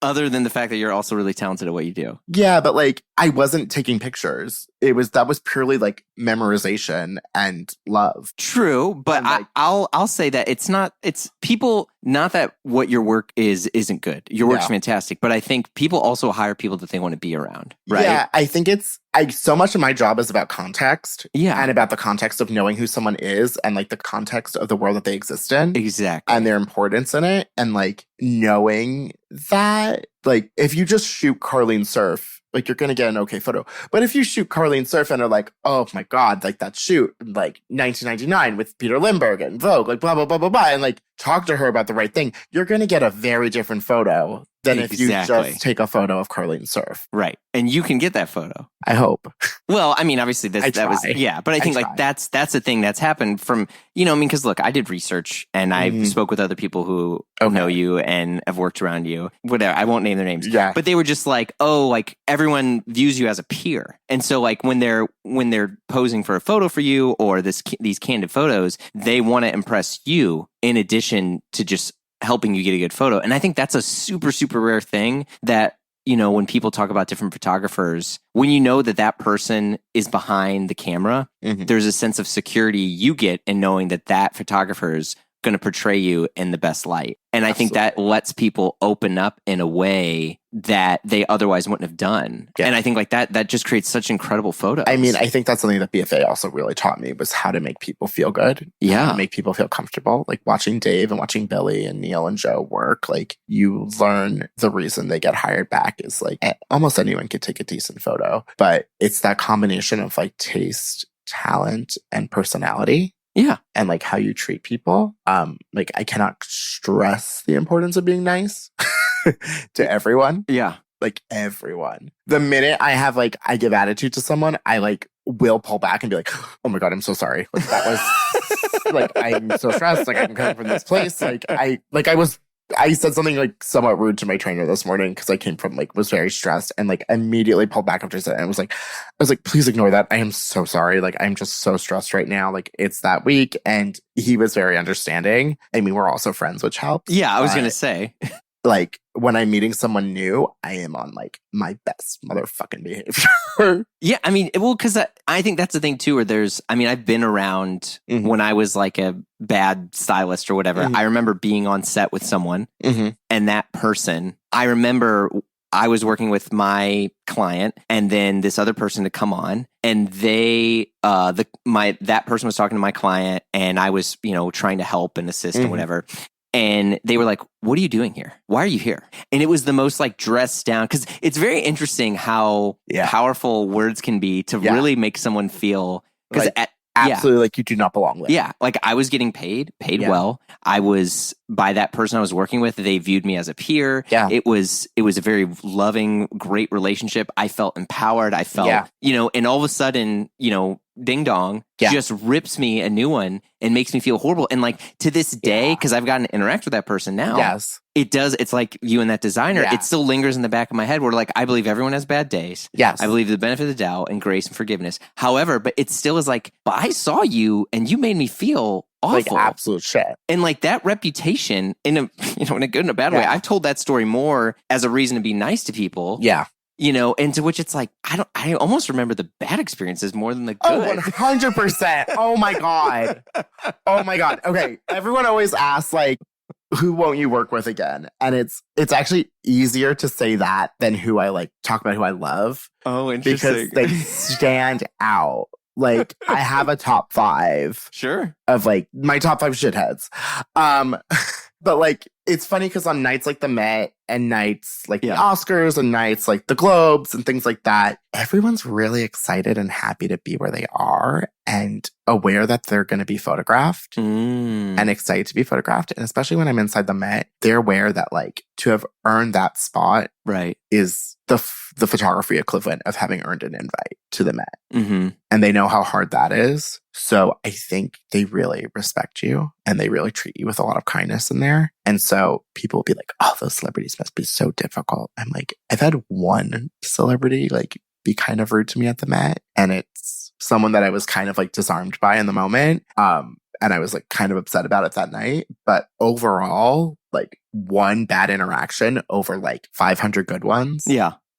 Other than the fact that you're also really talented at what you do. Yeah, but like I wasn't taking pictures. That was purely like memorization and love. True, but like, I'll say that it's people, not that what your work isn't good. Your work's fantastic, but I think people also hire people that they want to be around, right? Yeah, I think it's so much of my job is about context. Yeah. And about the context of knowing who someone is and like the context of the world that they exist in. Exactly. And their importance in it. And like knowing that, like, if you just shoot Carlene Surf, like, you're going to get an okay photo. But if you shoot Carlene Surf and are like, oh my God, like that shoot, like 1999 with Peter Lindbergh and Vogue, like blah, blah, blah, blah, blah, and like talk to her about the right thing, you're going to get a very different photo than if you just take a photo of Carlene Surf. Right. And you can get that photo. I hope. Well, I mean, obviously that was, but I think like that's the thing that's happened from, you know, I mean, because look, I did research and I spoke with other people who know you and have worked around you, whatever. I won't name their names. Yeah. But they were just like, oh, like everyone views you as a peer. And so like when they're posing for a photo for you or these candid photos, they want to impress you in addition to just helping you get a good photo. And I think that's a super, super rare thing that, you know, when people talk about different photographers, when you know that person is behind the camera, there's a sense of security you get in knowing that photographer is going to portray you in the best light. And I think that lets people open up in a way that they otherwise wouldn't have done. Yeah. And I think like that just creates such incredible photos. I mean, I think that's something that BFA also really taught me was how to make people feel good. Yeah. How to make people feel comfortable. Like watching Dave and watching Billy and Neil and Joe work, like you learn the reason they get hired back is like almost anyone could take a decent photo, but it's that combination of like taste, talent, and personality. Yeah. And like how you treat people. Like I cannot stress the importance of being nice to everyone. Yeah. Like everyone. The minute I give attitude to someone, I like will pull back and be like, oh my God, I'm so sorry. Like that was like, I'm so stressed. Like I'm coming from this place. I said something like somewhat rude to my trainer this morning because I came from was very stressed and like immediately pulled back after I said it. And I was like, please ignore that. I am so sorry. Like I'm just so stressed right now. Like it's that week. And he was very understanding. I mean, we're also friends, which helps. Yeah, I was going to say. Like when I'm meeting someone new, I am on like my best motherfucking behavior. Yeah, I mean, well, because I think that's the thing too, where I've been around when I was like a bad stylist or whatever. I remember being on set with someone and that person, I remember I was working with my client and then this other person to come on and that person was talking to my client and I was, you know, trying to help and assist and whatever. And they were like, what are you doing here? Why are you here? And it was the most like dressed down, because it's very interesting how powerful words can be to really make someone feel, because absolutely like you do not belong there. Yeah, like I was getting paid well. I was, by that person I was working with, they viewed me as a peer. Yeah. It was a very loving, great relationship. I felt empowered. I felt, you know, and all of a sudden, you know, ding dong just rips me a new one and makes me feel horrible. And like to this day, because I've gotten to interact with that person now, it's like you and that designer, it still lingers in the back of my head where like, I believe everyone has bad days. Yes. I believe the benefit of the doubt and grace and forgiveness. However, but it still is like, but I saw you and you made me feel awful. Like absolute shit. And like that reputation in a good and a bad way. I've told that story more as a reason to be nice to people. Yeah. You know, and to which it's like, I almost remember the bad experiences more than the good. Oh, 100%. Oh my God. Oh my God. Okay. Everyone always asks like, who won't you work with again? And it's actually easier to say that than who I like talk about who I love. Oh, interesting. Because they stand out. Like I have a top 5. Sure. Of like my top 5 shitheads. But like it's funny because on nights like the Met and nights like the Oscars and nights like the Globes and things like that, everyone's really excited and happy to be where they are and aware that they're going to be photographed and excited to be photographed. And especially when I'm inside the Met, they're aware that like to have earned that spot is the photography equivalent of having earned an invite to the Met. And they know how hard that is. So I think they really respect you and they really treat you with a lot of kindness in there. And so people will be like, oh, those celebrities must be so difficult. I'm like, I've had one celebrity like be kind of rude to me at the Met. And it's someone that I was kind of like disarmed by in the moment. And I was like kind of upset about it that night. But overall, like one bad interaction over like 500 good ones.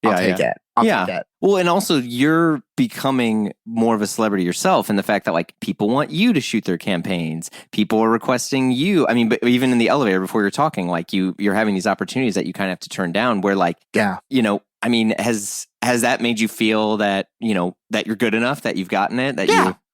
I'll take it. I'll take it. Well, and also you're becoming more of a celebrity yourself in the fact that like people want you to shoot their campaigns. People are requesting you. I mean, but even in the elevator before you're talking, like you're having these opportunities that you kind of have to turn down where like, you know, I mean, has that made you feel that, that you're good enough, that you've gotten it?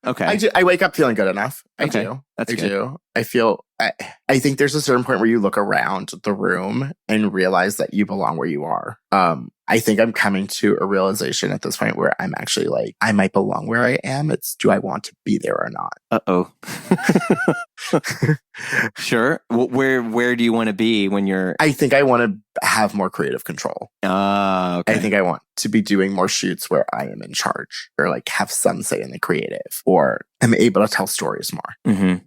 Okay. I wake up feeling good enough. I Okay. do. That's good. do. I feel, I think there's a certain point where you look around the room and realize that you belong where you are. I think I'm coming to a realization at this point where I'm actually like, I might belong where I am. It's, do I want to be there or not? Uh-oh. Sure. Where do you want to be when you're... I think I want to have more creative control. Okay. I think I want to be doing more shoots where I am in charge, or like have some say in the creative, or I'm able to tell stories more.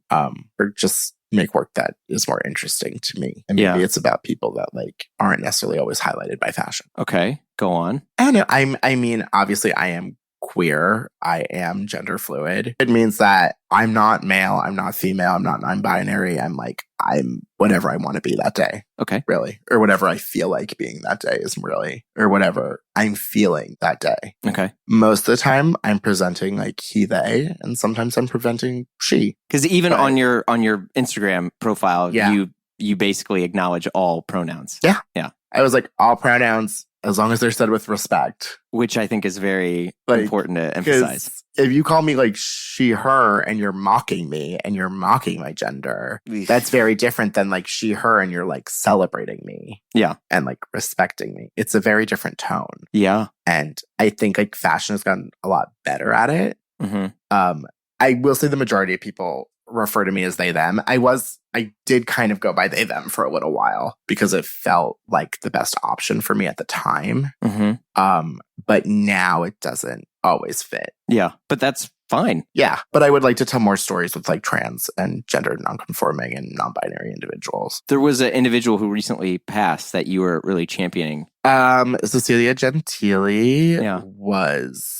Or just make work that is more interesting to me. And maybe it's about people that like aren't necessarily always highlighted by fashion. Okay, go on. I don't know. I mean, obviously I am queer. I am gender fluid. It means that I'm not male. I'm not female. I'm not non-binary. I'm whatever I want to be that day. Okay. Really. Or whatever I feel like being that day is really, or whatever I'm feeling that day. Okay. Most of the time I'm presenting like he, they, and sometimes I'm presenting she. Because even on your Instagram profile, you basically acknowledge all pronouns. Yeah. Yeah. I was like, all pronouns, as long as they're said with respect. Which I think is very important to emphasize. If you call me like she, her, and you're mocking me and you're mocking my gender, that's very different than like she, her, and you're like celebrating me. Yeah. And like respecting me. It's a very different tone. Yeah. And I think like fashion has gotten a lot better at it. I will say the majority of people refer to me as they, them. I did kind of go by they, them for a little while because it felt like the best option for me at the time. But now it doesn't always fit. Yeah, but that's fine. Yeah, but I would like to tell more stories with like trans and gender nonconforming and non-binary individuals. There was an individual who recently passed that you were really championing. Cecilia Gentili was...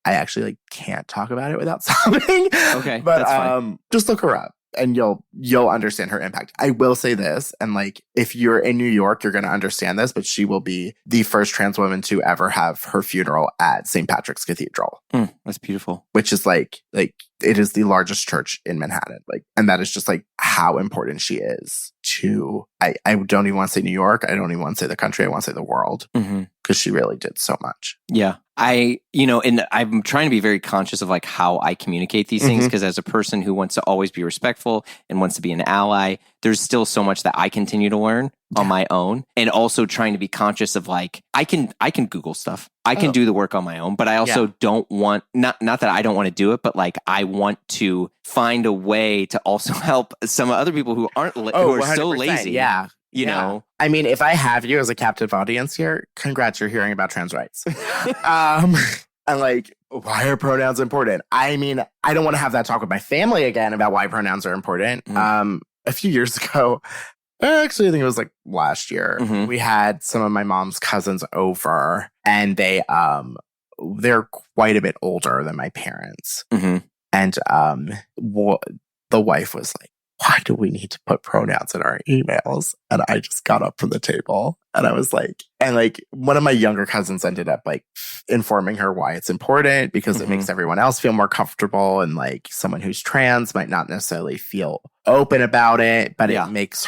I actually like can't talk about it without sobbing. Okay, but that's fine. Just look her up and you'll understand her impact. I will say this, and like if you're in New York, you're going to understand this, but she will be the first trans woman to ever have her funeral at St. Patrick's Cathedral. That's beautiful. Which is like it is the largest church in Manhattan. Like, and that is just like how important she is to, I don't even want to say New York. I don't even want to say the country. I want to say the world. Because she really did so much. Yeah. And I'm trying to be very conscious of like how I communicate these things, because as a person who wants to always be respectful and wants to be an ally, there's still so much that I continue to learn on my own, and also trying to be conscious of like, I can Google stuff. I can do the work on my own, but I also don't want, not that I don't want to do it, but like I want to find a way to also help some other people who aren't, who are so lazy. Yeah. You know, I mean, if I have you as a captive audience here, congrats, you're hearing about trans rights. And like, why are pronouns important? I mean, I don't want to have that talk with my family again about why pronouns are important. A few years ago, actually, I think it was like last year, we had some of my mom's cousins over, and they're quite a bit older than my parents. And the wife was like, why do we need to put pronouns in our emails? And I just got up from the table and I was like, and like one of my younger cousins ended up like informing her why it's important, because it makes everyone else feel more comfortable. And like someone who's trans might not necessarily feel open about it, but it makes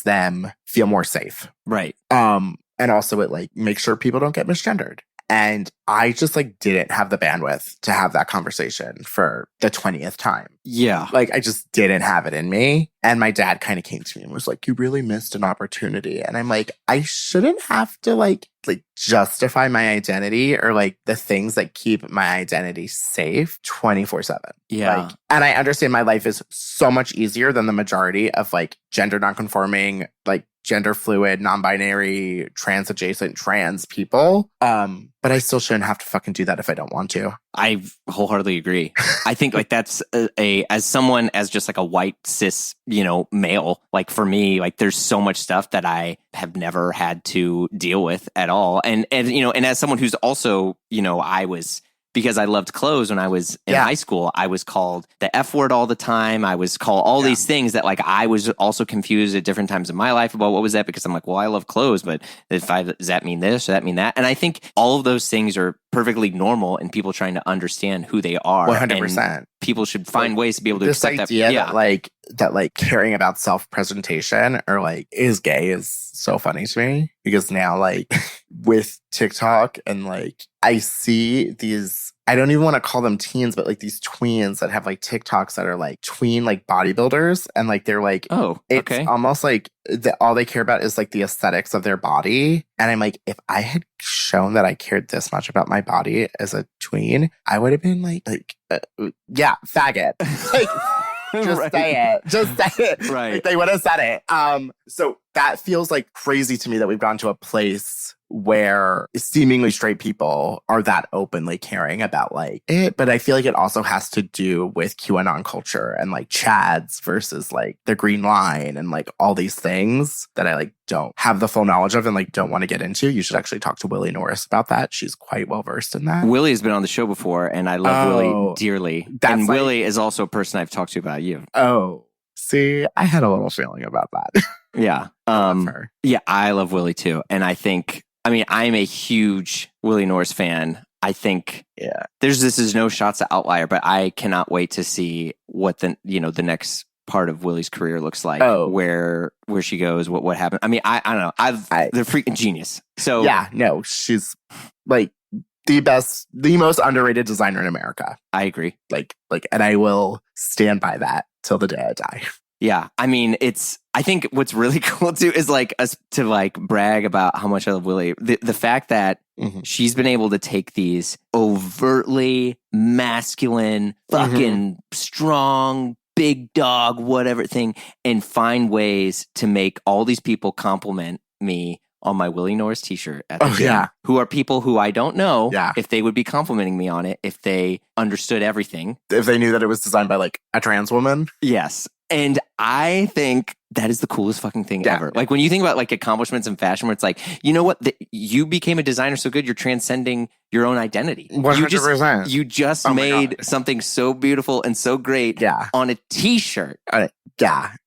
them feel more safe. Right. And also it like makes sure people don't get misgendered. And I just like didn't have the bandwidth to have that conversation for the 20th time. Yeah. Like I just didn't have it in me. And my dad kind of came to me and was like, you really missed an opportunity. And I'm like, I shouldn't have to like justify my identity or like the things that keep my identity safe 24/7. Yeah. Like, and I understand my life is so much easier than the majority of like gender nonconforming, like gender fluid, non-binary, trans adjacent, trans people. But I still shouldn't have to fucking do that if I don't want to. I wholeheartedly agree. I think like that's as someone as just like a white cis, male, like for me, like there's so much stuff that I have never had to deal with at all. And as someone who's also, I was, because I loved clothes when I was in high school, I was called the F word all the time. I was called all these things that like I was also confused at different times in my life about what was that, because I'm like, well, I love clothes, but does that mean this or that mean that? And I think all of those things are perfectly normal and people trying to understand who they are. 100%. And people should find ways to be able to this accept idea that. That like that like caring about self-presentation or like is gay is so funny to me because now like with TikTok and like I see these, I don't even want to call them teens, but like these tweens that have like TikToks that are like tween like bodybuilders and like they're like, oh, it's okay. almost like all they care about is like the aesthetics of their body. And I'm like, if I had shown that I cared this much about my body as a tween, I would have been yeah, faggot. Like, just Right. say it. Just say it. Right. Like, they would have said it. So that feels like crazy to me that we've gone to a place where seemingly straight people are that openly caring about like it. But I feel like it also has to do with QAnon culture and like Chads versus like the Green Line and like all these things that I like don't have the full knowledge of and like don't want to get into. You should actually talk to Willie Norris about that. She's quite well versed in that. Willie has been on the show before, and I love Willie dearly. And like, Willie is also a person I've talked to about you. Oh, see, I had a little feeling about that. Yeah. Yeah, I love Willie too. And I think, I mean, I'm a huge Willie Norris fan. I think this is no shots at Outlier, but I cannot wait to see what the next part of Willie's career looks like, where she goes, what happened. I mean, I don't know. They're freaking genius. So yeah, no, she's like the most underrated designer in America. I agree. Like, and I will stand by that till the day I die. Yeah. I mean, I think what's really cool too is like us to like brag about how much I love Willie. The fact that she's been able to take these overtly masculine, fucking strong, big dog, whatever thing, and find ways to make all these people compliment me on my Willie Norris t-shirt at the gym, who are people who I don't know if they would be complimenting me on it if they understood everything. If they knew that it was designed by like a trans woman. Yes. And I think that is the coolest fucking thing ever. Like when you think about like accomplishments in fashion where it's like, you know what? You became a designer so good, you're transcending your own identity. 100%. You just made something so beautiful and so great on a t-shirt.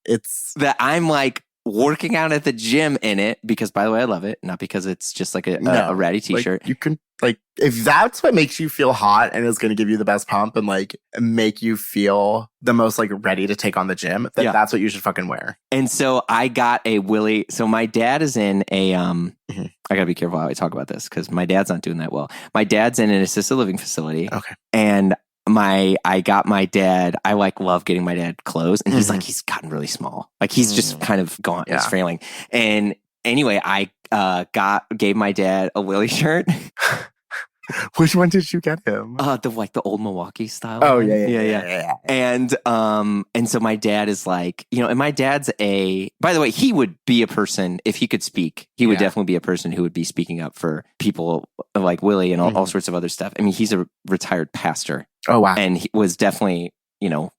It's that I'm like working out at the gym in it because, by the way, I love it. Not because it's just like a ratty t-shirt. Like, you can like, if that's what makes you feel hot and is going to give you the best pump and like make you feel the most like ready to take on the gym, then that's what you should fucking wear. And so I got a Willie. So my dad is in a, I gotta be careful how I talk about this because my dad's not doing that well. My dad's in an assisted living facility. Okay. And I got my dad, I like love getting my dad clothes, and he's gotten really small. Like he's just kind of gone, he's frailing. And anyway, I gave my dad a Willie shirt. Which one did you get him? The old Milwaukee style. Oh yeah. And so my dad is like, and my dad's by the way, he would be a person if he could speak. He would definitely be a person who would be speaking up for people like Willie and all sorts of other stuff. I mean, he's a retired pastor. Oh wow. And he was definitely,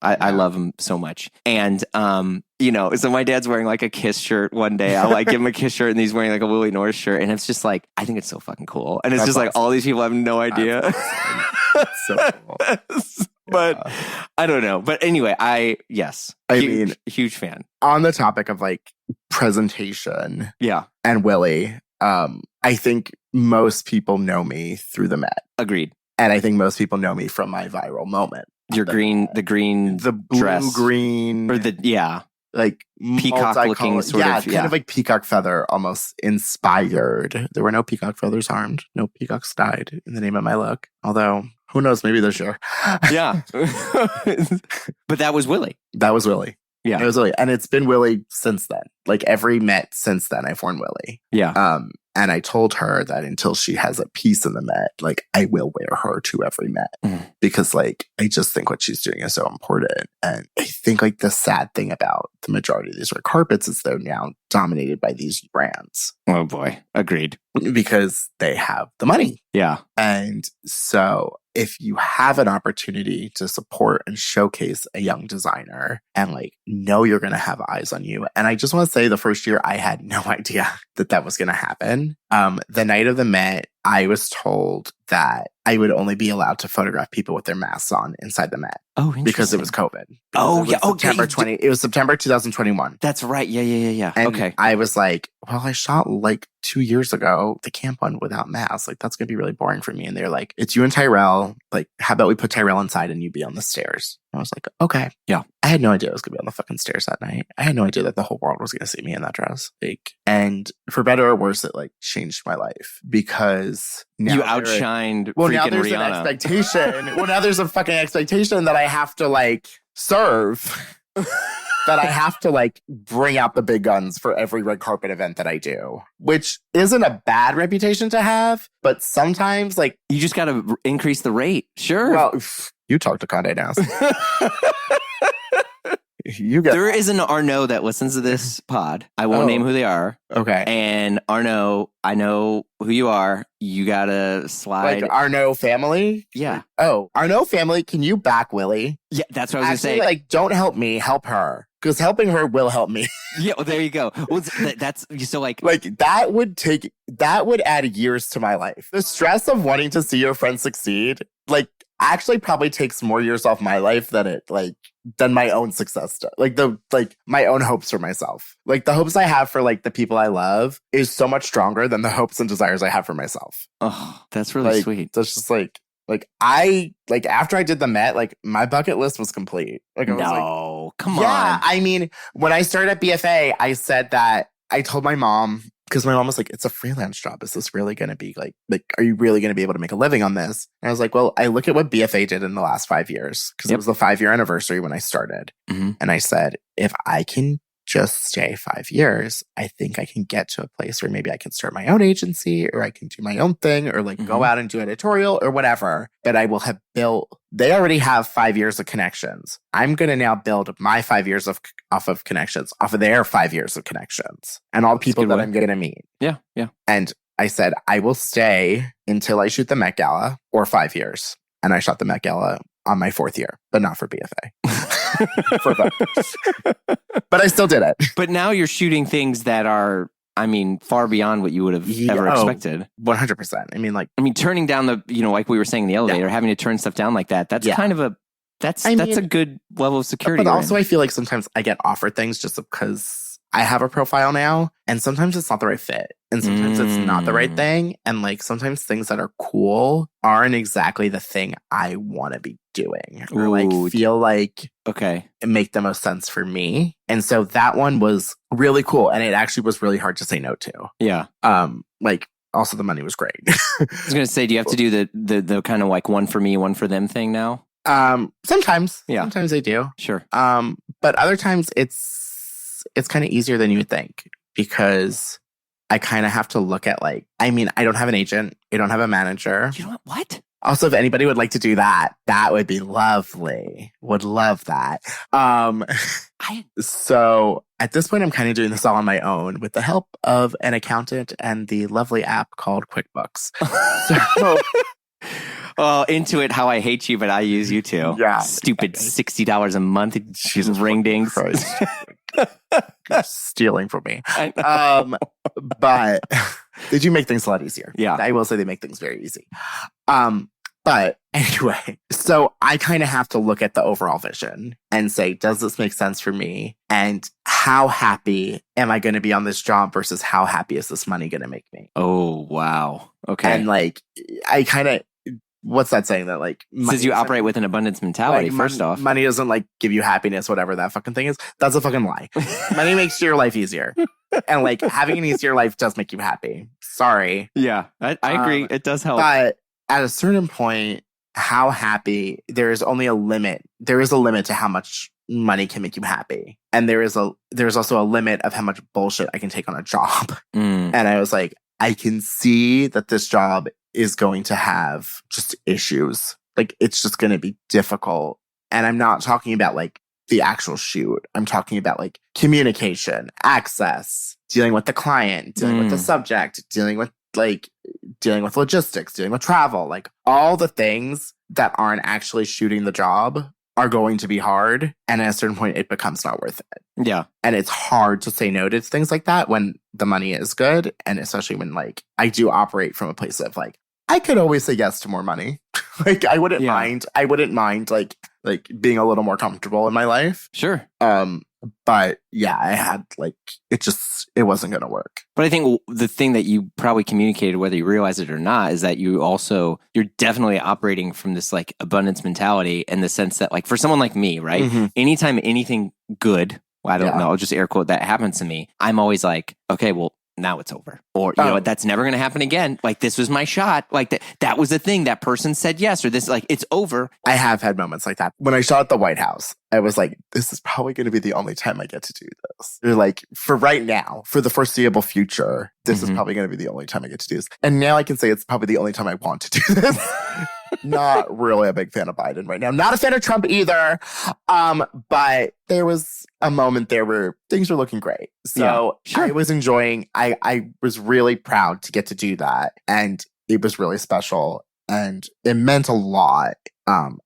I love him so much. And so my dad's wearing like a Kiss shirt one day. I like give him a Kiss shirt and he's wearing like a Willie Norris shirt. And it's just like, I think it's so fucking cool. And it's just like all these people have no idea. So cool. But I don't know. But anyway, I mean, huge fan. On the topic of like presentation and Willie, I think most people know me through the Met. Agreed. And I think most people know me from my viral moment. The blue dress, green, or like peacock looking sort of, kind of like peacock feather, almost inspired. There were no peacock feathers harmed, no peacocks died in the name of my look. Although, who knows? Maybe this year. Yeah, but that was Willie. That was Willie. Yeah, it was Willie, and it's been Willie since then. Like every Met since then, I've worn Willie. Yeah. And I told her that until she has a piece in the Met, like I will wear her to every Met because like I just think what she's doing is so important. And I think like the sad thing about the majority of these red carpets is they're now dominated by these brands. Oh boy. Agreed. Because they have the money. Yeah. And so if you have an opportunity to support and showcase a young designer and like know you're going to have eyes on you. And I just want to say the first year I had no idea that was going to happen. The night of the Met, I was told that I would only be allowed to photograph people with their masks on inside the Met. Oh, interesting. Because it was COVID. It was September 2021. That's right. Yeah. And okay. I was like, well, I shot like 2 years ago, the camp one without masks. Like, that's going to be really boring for me. And they're like, it's you and Tyrell. Like, how about we put Tyrell inside and you be on the stairs? And I was like, okay. Yeah. I had no idea I was going to be on the fucking stairs that night. I had no idea that the whole world was going to see me in that dress. Like, and for better or worse, it like changed my life because now you outshined now freaking there's Rihanna. an expectation. Well, now there's a fucking expectation that I have to like serve. That I have to like bring out the big guns for every red carpet event that I do, which isn't a bad reputation to have, but sometimes like you just got to increase the rate. Sure. Well, you talk to Condé Nast. There is an Arnaud that listens to this pod. I won't name who they are. Okay. And Arnaud, I know who you are. You gotta slide. Like Arnaud family? Yeah. Oh, Arnaud family, can you back Willie? Yeah, that's what I was Actually, gonna say. Like, don't help me, help her. Because helping her will help me. Yeah, well, there you go. Well, that's so like that would add years to my life. The stress of wanting to see your friend succeed, like, actually probably takes more years off my life than my own success does. Like my own hopes for myself. Like the hopes I have for like the people I love is so much stronger than the hopes and desires I have for myself. Oh, that's really sweet. That's just after I did the Met, like my bucket list was complete. Like I was like, come on. Yeah, I mean, when I started at BFA, I said that I told my mom, because my mom was like, it's a freelance job. Is this really going to be like, are you really going to be able to make a living on this? And I was like, well, I look at what BFA did in the last 5 years, because it was the 5-year anniversary when I started. Mm-hmm. And I said, if I can just stay 5 years, I think I can get to a place where maybe I can start my own agency, or I can do my own thing, or like go out and do editorial or whatever. But I will have built, they already have 5 years of connections. I'm going to now build my 5 years off of connections, off of their 5 years of connections, and all the people that I'm going to meet. Yeah, yeah. And I said, I will stay until I shoot the Met Gala, or 5 years. And I shot the Met Gala on my 4th year, but not for BFA. But I still did it. But now you're shooting things that are, I mean, far beyond what you would have ever expected. 100%. I mean, turning down the, like we were saying in the elevator, having to turn stuff down like that, that's kind of a, that's a good level of security. But also I feel like sometimes I get offered things just because I have a profile now, and sometimes it's not the right fit, and sometimes it's not the right thing, and like sometimes things that are cool aren't exactly the thing I want to be doing, or like feel like it make the most sense for me. And so that one was really cool, and it actually was really hard to say no to. Yeah. Like also the money was great. I was gonna say, do you have to do the kind of like one for me, one for them thing now? Sometimes. Yeah. Sometimes I do. Sure. But other times it's kind of easier than you would think, because I kind of have to look at like, I mean, I don't have an agent. I don't have a manager. You know what? Also, if anybody would like to do that, that would be lovely. Would love that. So at this point, I'm kind of doing this all on my own with the help of an accountant and the lovely app called QuickBooks. So... Oh, Intuit, how I hate you, but I use you too. Yeah. Stupid $60 a month. Jesus, ring dings. Stealing from me. But they do make things a lot easier. Yeah. I will say they make things very easy. But anyway, so I kind of have to look at the overall vision and say, does this make sense for me? And how happy am I going to be on this job versus how happy is this money going to make me? Oh, wow. Okay. And like, I kind of, what's that saying that like says you operate with an abundance mentality, like, first off. Money doesn't like give you happiness, whatever that fucking thing is. That's a fucking lie. Money makes your life easier. And like having an easier life does make you happy. Sorry. Yeah, I agree. It does help. But at a certain point, how happy, there is only a limit. There is a limit to how much money can make you happy. And there's also a limit of how much bullshit I can take on a job. And I was like, I can see that this job is going to have just issues. Like, it's just going to be difficult. And I'm not talking about like the actual shoot. I'm talking about like communication, access, dealing with the client, dealing with the subject, dealing with logistics, dealing with travel, like all the things that aren't actually shooting the job are going to be hard. And at a certain point, it becomes not worth it. Yeah. And it's hard to say no to things like that when the money is good. And especially when like I do operate from a place of like, I could always say yes to more money. Like I wouldn't mind like like being a little more comfortable in my life. Sure. But yeah, I had like, it wasn't going to work. But I think the thing that you probably communicated, whether you realize it or not, is that you're definitely operating from this like abundance mentality in the sense that like for someone like me, right? Mm-hmm. Anytime anything good, well, I don't know, I'll just air quote that happens to me, I'm always like, okay, well, now it's over. Or, you know what, that's never going to happen again. Like, this was my shot. Like, that was the thing. That person said yes, or this, like, it's over. I have had moments like that. When I shot at the White House, I was like, this is probably going to be the only time I get to do this. Or like, for right now, for the foreseeable future, this is probably going to be the only time I get to do this. And now I can say it's probably the only time I want to do this. Not really a big fan of Biden right now. Not a fan of Trump either. But there was a moment there where things were looking great. So I was enjoying, I was really proud to get to do that. And it was really special. And it meant a lot.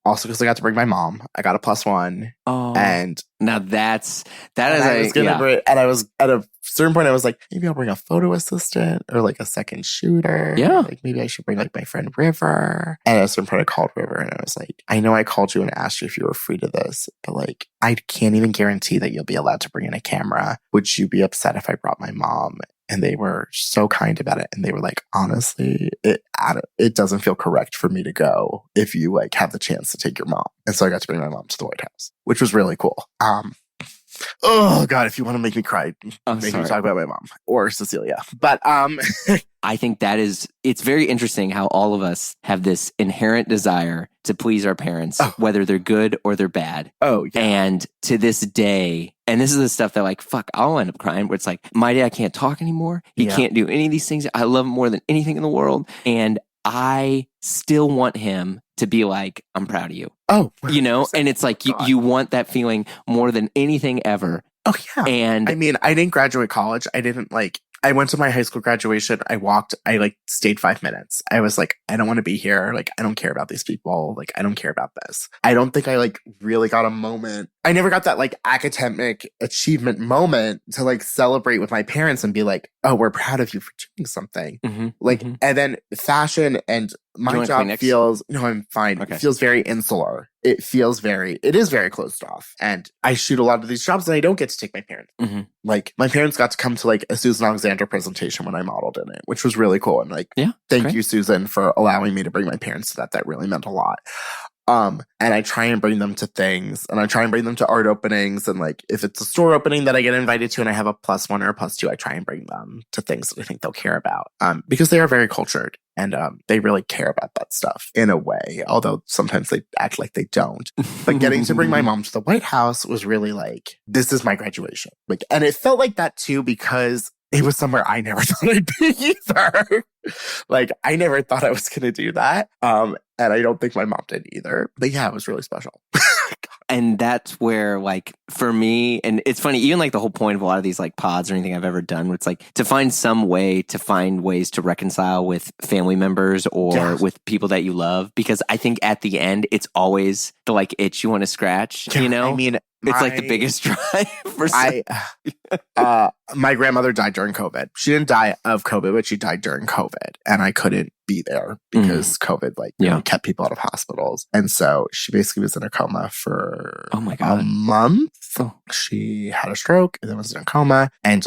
Also because I got to bring my mom. I got a +1. Oh, and now that is and I was at a certain point I was like, maybe I'll bring a photo assistant or like a second shooter. Yeah. Like maybe I should bring like my friend River. And at a certain point I called River and I was like, I know I called you and asked you if you were free to this, but like I can't even guarantee that you'll be allowed to bring in a camera. Would you be upset if I brought my mom? And they were so kind about it. And they were like, honestly, it doesn't feel correct for me to go if you like have the chance to take your mom. And so I got to bring my mom to the White House, which was really cool. Oh God, if you want to make me cry, make me talk about my mom or Cecilia. But I think it's very interesting how all of us have this inherent desire to please our parents, whether they're good or they're bad. Oh, yeah. And to this day, and this is the stuff that like, fuck, I'll end up crying where it's like, my dad can't talk anymore. He can't do any of these things. I love him more than anything in the world. And I still want him to be like, I'm proud of you. Oh, you know, and it's like you want that feeling more than anything ever. Oh, yeah. And I mean, I didn't graduate college. I went to my high school graduation. I like stayed 5 minutes. I was like, I don't want to be here. Like, I don't care about these people. Like, I don't care about this. I don't think I like really got a moment. I never got that like academic achievement moment to like celebrate with my parents and be like, oh, we're proud of you for doing something. And then fashion and my job feels, no, I'm fine. Okay. It feels very insular. It is very closed off. And I shoot a lot of these jobs and I don't get to take my parents. Like my parents got to come to like a Susan Alexander presentation when I modeled in it, which was really cool. And like, thank you, Susan, for allowing me to bring my parents to that. That really meant a lot. And I try and bring them to things and I try and bring them to art openings. And like, if it's a store opening that I get invited to and I have a +1 or a +2, I try and bring them to things that I think they'll care about. Because they are very cultured and, they really care about that stuff in a way, although sometimes they act like they don't. But getting to bring my mom to the White House was really like, this is my graduation. Like, and it felt like that too, because it was somewhere I never thought I'd be either. Like, I never thought I was going to do that. And I don't think my mom did either. But yeah, it was really special. And that's where, like, for me, and it's funny, even like the whole point of a lot of these like pods or anything I've ever done, where it's like to find ways to reconcile with family members or with people that you love. Because I think at the end, it's always the like itch you want to scratch, you know? I mean, it's like the biggest drive for my grandmother died during COVID. She didn't die of COVID, but she died during COVID. And I couldn't be there because COVID really kept people out of hospitals. And so she basically was in a coma for a month. Oh. She had a stroke and then was in a coma. And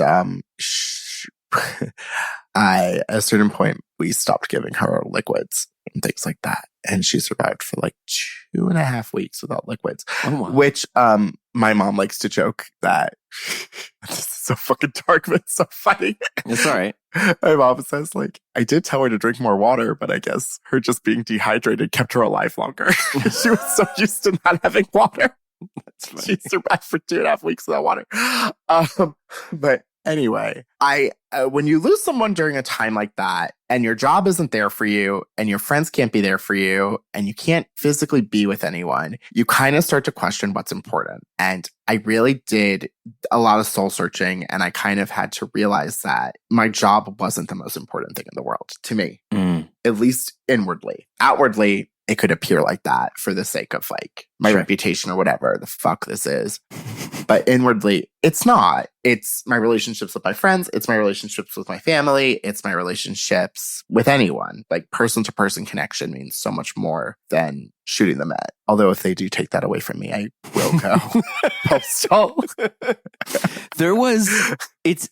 at a certain point, we stopped giving her liquids and things like that. And she survived for like 2.5 weeks without liquids, which my mom likes to joke that this is so fucking dark, but it's so funny. It's all right. My mom says, like, I did tell her to drink more water, but I guess her just being dehydrated kept her alive longer. She was so used to not having water. She survived for 2.5 weeks without water. But anyway, when you lose someone during a time like that and your job isn't there for you and your friends can't be there for you and you can't physically be with anyone, you kind of start to question what's important. And I really did a lot of soul searching and I kind of had to realize that my job wasn't the most important thing in the world to me, at least inwardly. Outwardly, it could appear like that for the sake of like my reputation or whatever the fuck this is. But inwardly, it's not. It's my relationships with my friends. It's my relationships with my family. It's my relationships with anyone. Like person-to-person connection means so much more than shooting the Met. Although if they do take that away from me, I will go postal.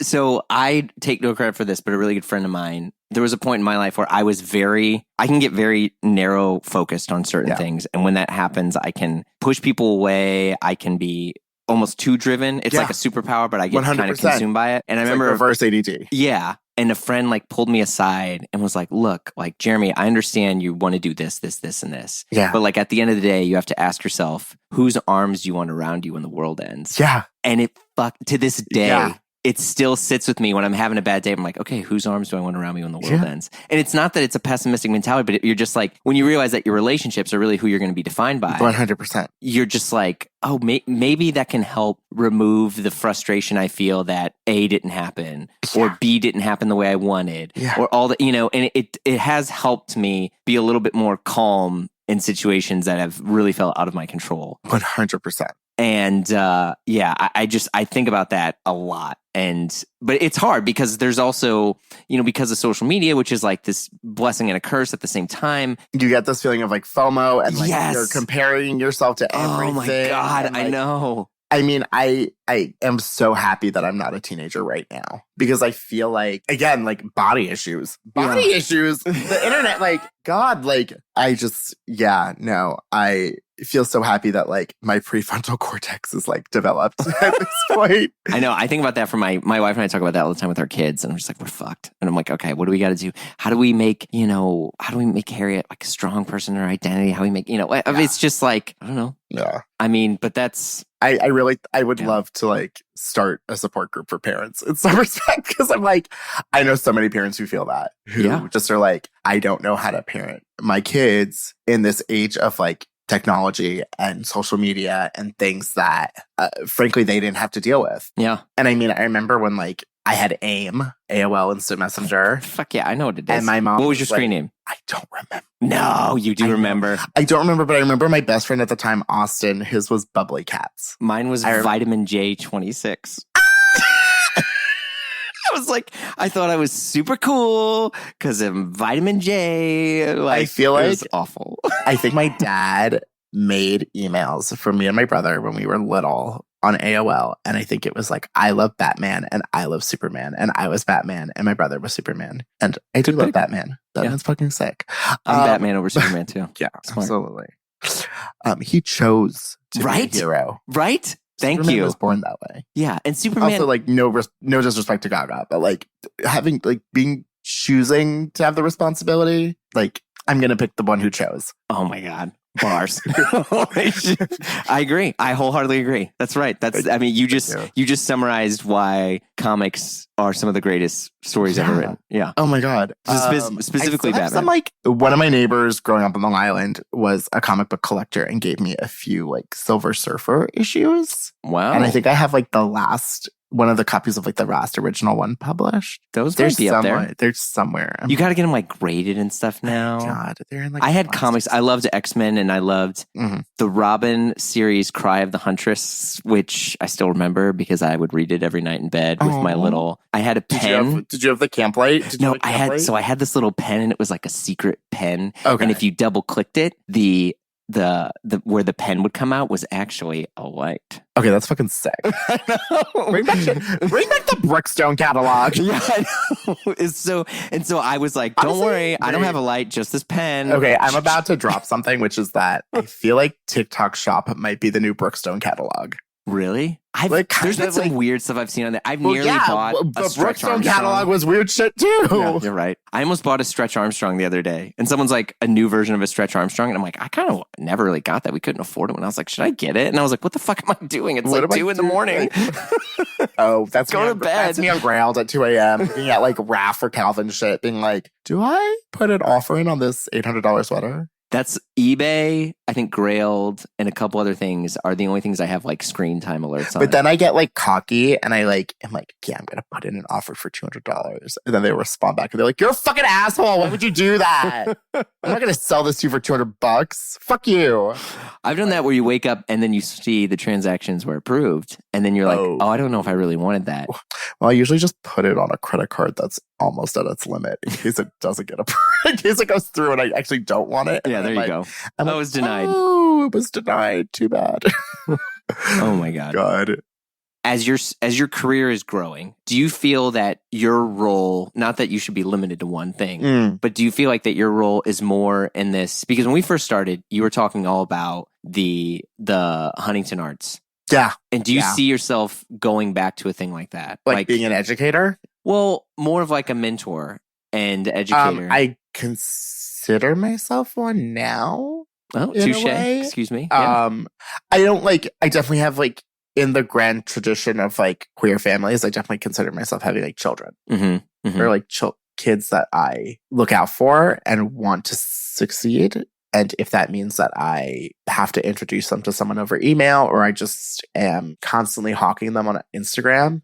So I take no credit for this, but a really good friend of mine, there was a point in my life where I can get very narrow focused on certain things. And when that happens, I can push people away. I can be almost too driven. It's like a superpower, but I get 100%. Kind of consumed by it. And I remember reverse ADD. Yeah. And a friend like pulled me aside and was like, look, like, Jeremy, I understand you want to do this, this, this, and this. Yeah. But like at the end of the day, you have to ask yourself, whose arms do you want around you when the world ends? Yeah. And to this day, it still sits with me when I'm having a bad day. I'm like, okay, whose arms do I want around me when the world ends? And it's not that it's a pessimistic mentality, but you're just like, when you realize that your relationships are really who you're going to be defined by. 100%. You're just like, oh, maybe that can help remove the frustration I feel that A didn't happen or B didn't happen the way I wanted or all that, and it has helped me be a little bit more calm in situations that have really felt out of my control. 100%. And I think about that a lot. But it's hard because there's also, because of social media, which is like this blessing and a curse at the same time. You get this feeling of like FOMO and like you're comparing yourself to everything. Oh my God, I know. I mean, I am so happy that I'm not a teenager right now because I feel like, again, like body issues, the internet, like, God, like, I feel so happy that like my prefrontal cortex is like developed at this point. I know. I think about that for my wife and I talk about that all the time with our kids, and I'm just like, we're fucked. And I'm like, okay, what do we got to do? How do we make Harriet like a strong person in her identity? How we make, it's just like, I don't know. Yeah. I mean, but that's. I would love to like start a support group for parents in some respect because I'm like, I know so many parents who feel that, who just are like, I don't know how to parent my kids in this age of like technology and social media and things that, frankly, they didn't have to deal with. Yeah. And I mean, I remember when like I had AOL Instant Messenger. Fuck yeah, I know what it is. And my mom. What was your screen name? I don't remember. No, you do remember. I don't remember, but I remember my best friend at the time, Austin. His was Bubbly Cats. Mine was Vitamin J26. I thought I was super cool because of Vitamin J. Like, I feel like it was awful. I think my dad made emails for me and my brother when we were little on AOL. And I think it was like, I love Batman and I love Superman. And I was Batman and my brother was Superman. And I do love Batman. Batman's fucking sick. I'm Batman over Superman too. Yeah, absolutely. He chose to be a hero. Right? Thank Superman you. Was born that way. Yeah, and Superman. Also, like no disrespect to Gaga, but like choosing to have the responsibility. Like I'm gonna pick the one who chose. Oh my God, bars. I agree. I wholeheartely agree. That's right. You just summarized why comics are some of the greatest stories ever written. Yeah. Oh my God. Specifically, Batman. One of my neighbors growing up on Long Island was a comic book collector and gave me a few like Silver Surfer issues. Wow. And I think I have like one of the copies of like the last original one published. Those might be up there. They're somewhere. You got to get them like graded and stuff now. God, they're in like. I had comics. I loved X-Men and I loved the Robin series, Cry of the Huntress, which I still remember because I would read it every night in bed with my little. I had a pen. Did you have the camp light? No, I had. So I had this little pen and it was like a secret pen. Okay. And if you double clicked it, the where the pen would come out was actually a light. Okay, that's fucking sick. bring back the Brookstone catalog. Yeah, I know. So I was like, don't worry, I don't have a light, just this pen. Okay, I'm about to drop something, which is that I feel like TikTok Shop might be the new Brookstone catalog. Really? There's been some weird stuff I've seen on there. I've nearly bought a Stretch Brookstone Armstrong. catalog was weird shit too. Yeah, you're right. I almost bought a Stretch Armstrong the other day, and someone's like, a new version of a Stretch Armstrong, and I'm like, I kind of never really got that. We couldn't afford it. And I was like, should I get it? And I was like, what the fuck am I doing? It's like 2 in the morning. That's go to bed. That's me on Grailed at 2 a.m. looking at like Raph or Calvin shit, being like, do I put an offer in on this $800 sweater? That's eBay, I think Grailed, and a couple other things are the only things I have like screen time alerts on. But then I get like cocky and I'm like, yeah, I'm going to put in an offer for $200. And then they respond back and they're like, you're a fucking asshole. Why would you do that? I'm not going to sell this to you for $200. Fuck you. I've done that where you wake up and then you see the transactions were approved, and then you're like, oh, I don't know if I really wanted that. Well, I usually just put it on a credit card that's almost at its limit in case it doesn't get approved, in case it goes through and I actually don't want it. Yeah, there you go. It was denied. Oh, it was denied. Too bad. Oh my God. God. As your career is growing, do you feel that your role, not that you should be limited to one thing, but do you feel like that your role is more in this? Because when we first started, you were talking all about the Huntington Arts. Yeah. And do you see yourself going back to a thing like that? Like being an educator? Well, more of like a mentor and educator. I consider myself one now. Oh, touche. Excuse me. Yeah. I definitely have like, in the grand tradition of like queer families, I definitely consider myself having like children or like kids that I look out for and want to succeed. And if that means that I have to introduce them to someone over email, or I just am constantly hawking them on Instagram,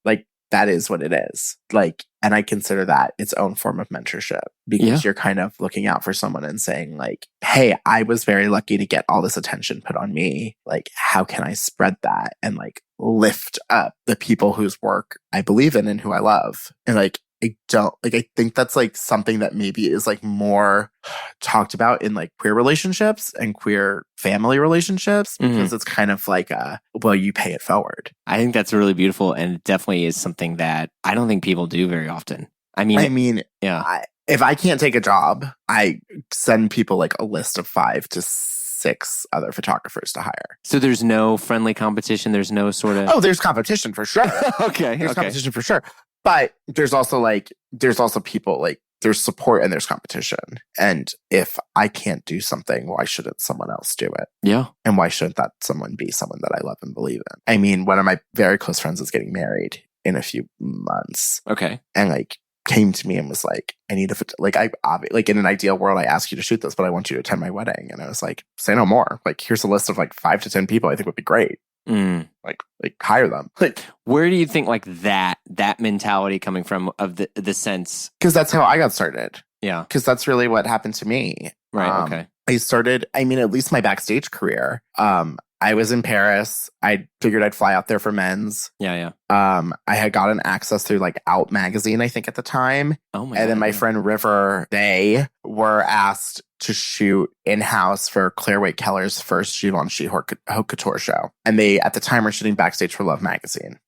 like that is what it is. Like, and I consider that its own form of mentorship, because you're kind of looking out for someone and saying like, hey, I was very lucky to get all this attention put on me. Like, how can I spread that and like lift up the people whose work I believe in and who I love? And like, I think that's like something that maybe is like more talked about in like queer relationships and queer family relationships, because it's kind of like well, you pay it forward. I think that's really beautiful, and it definitely is something that I don't think people do very often. I mean, yeah. If I can't take a job, I send people like a list of 5 to 6 other photographers to hire. So there's no friendly competition. There's no sort of... Oh, there's competition for sure. There's competition for sure. But there's also people like, there's support and there's competition. And if I can't do something, why shouldn't someone else do it? Yeah. And why shouldn't that someone be someone that I love and believe in? I mean, one of my very close friends is getting married in a few months. Okay. And like came to me and was like, I need like in an ideal world, I ask you to shoot this, but I want you to attend my wedding. And I was like, say no more. Like, here's a list of like 5 to 10 people I think would be great. Like hire them. Like, where do you think like that mentality coming from, of the sense? Because that's how I got started. Yeah. Because that's really what happened to me. Right. Okay. I started, at least my backstage career. I was in Paris. I figured I'd fly out there for men's. Yeah. I had gotten access through like Out magazine, I think at the time. Oh my God. And then my God. friend River, they were asked to shoot in-house for Claire Waite Keller's first Givenchy Haute Couture show. And they, at the time, were shooting backstage for Love magazine.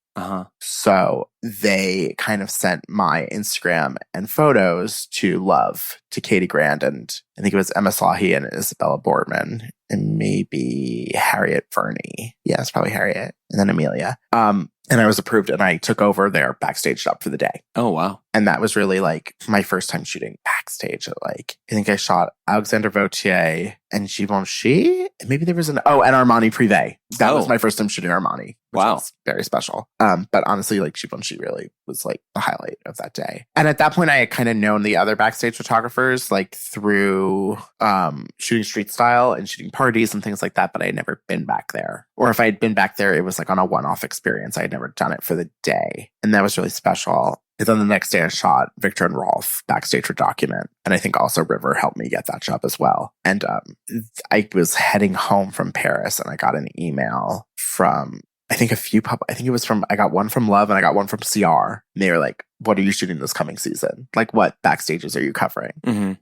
So they kind of sent my Instagram and photos to Love, to Katie Grand, and I think it was Emma Slahi and Isabella Boardman, and maybe Harriet Verney. Yeah, it's probably Harriet. And then Amelia. And I was approved, and I took over their backstage job for the day. Oh, wow. And that was really like my first time shooting backstage. Like, I think I shot Alexander Vautier and Givenchy. Maybe there was and Armani Privé. That was my first time shooting Armani. Which was very special. But honestly, like Givenchy really was like the highlight of that day. And at that point, I had kind of known the other backstage photographers like through shooting street style and shooting parties and things like that. But I had never been back there. Or if I had been back there, it was like on a one-off experience. I had never done it for the day. And that was really special. And then the next day I shot Victor and Rolf backstage for Document. And I think also River helped me get that job as well. And I was heading home from Paris and I got an email from, I got one from Love and I got one from CR. And they were like, what are you shooting this coming season? Like, what backstages are you covering?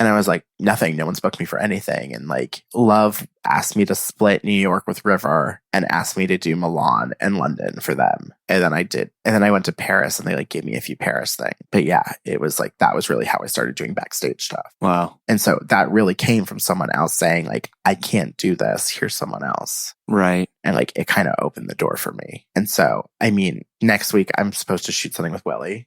And I was like, nothing. No one's booked me for anything. And like, Love asked me to split New York with River and asked me to do Milan and London for them. And then I did. And then I went to Paris and they like gave me a few Paris things. But yeah, it was like, that was really how I started doing backstage stuff. Wow. And so that really came from someone else saying like, I can't do this. Here's someone else. Right. And like, it kind of opened the door for me. And so, next week I'm supposed to shoot something with Willie.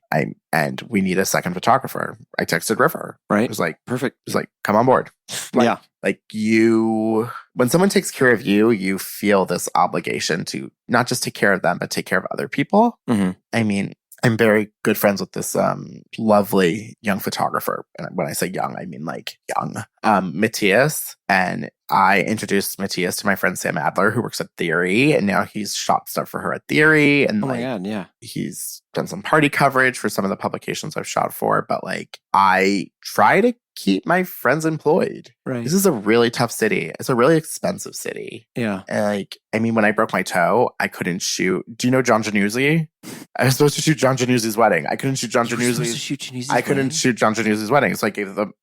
And we need a second photographer. I texted River. Right. It was like, perfect. It was like, come on board. Yeah. Like when someone takes care of you, you feel this obligation to not just take care of them, but take care of other people. I'm very good friends with this lovely young photographer. And when I say young, I mean like young. Matthias. And I introduced Matthias to my friend Sam Adler, who works at Theory, and now he's shot stuff for her at Theory. And oh my God, yeah. He's done some party coverage for some of the publications I've shot for. But like, I try to keep my friends employed. Right. This is a really tough city. It's a really expensive city. Yeah. And like, I mean, when I broke my toe, I couldn't shoot. Do you know John Januzzi? I was supposed to shoot John Januzzi's wedding. I couldn't shoot John Januzzi's. I couldn't shoot John Januzzi's wedding. So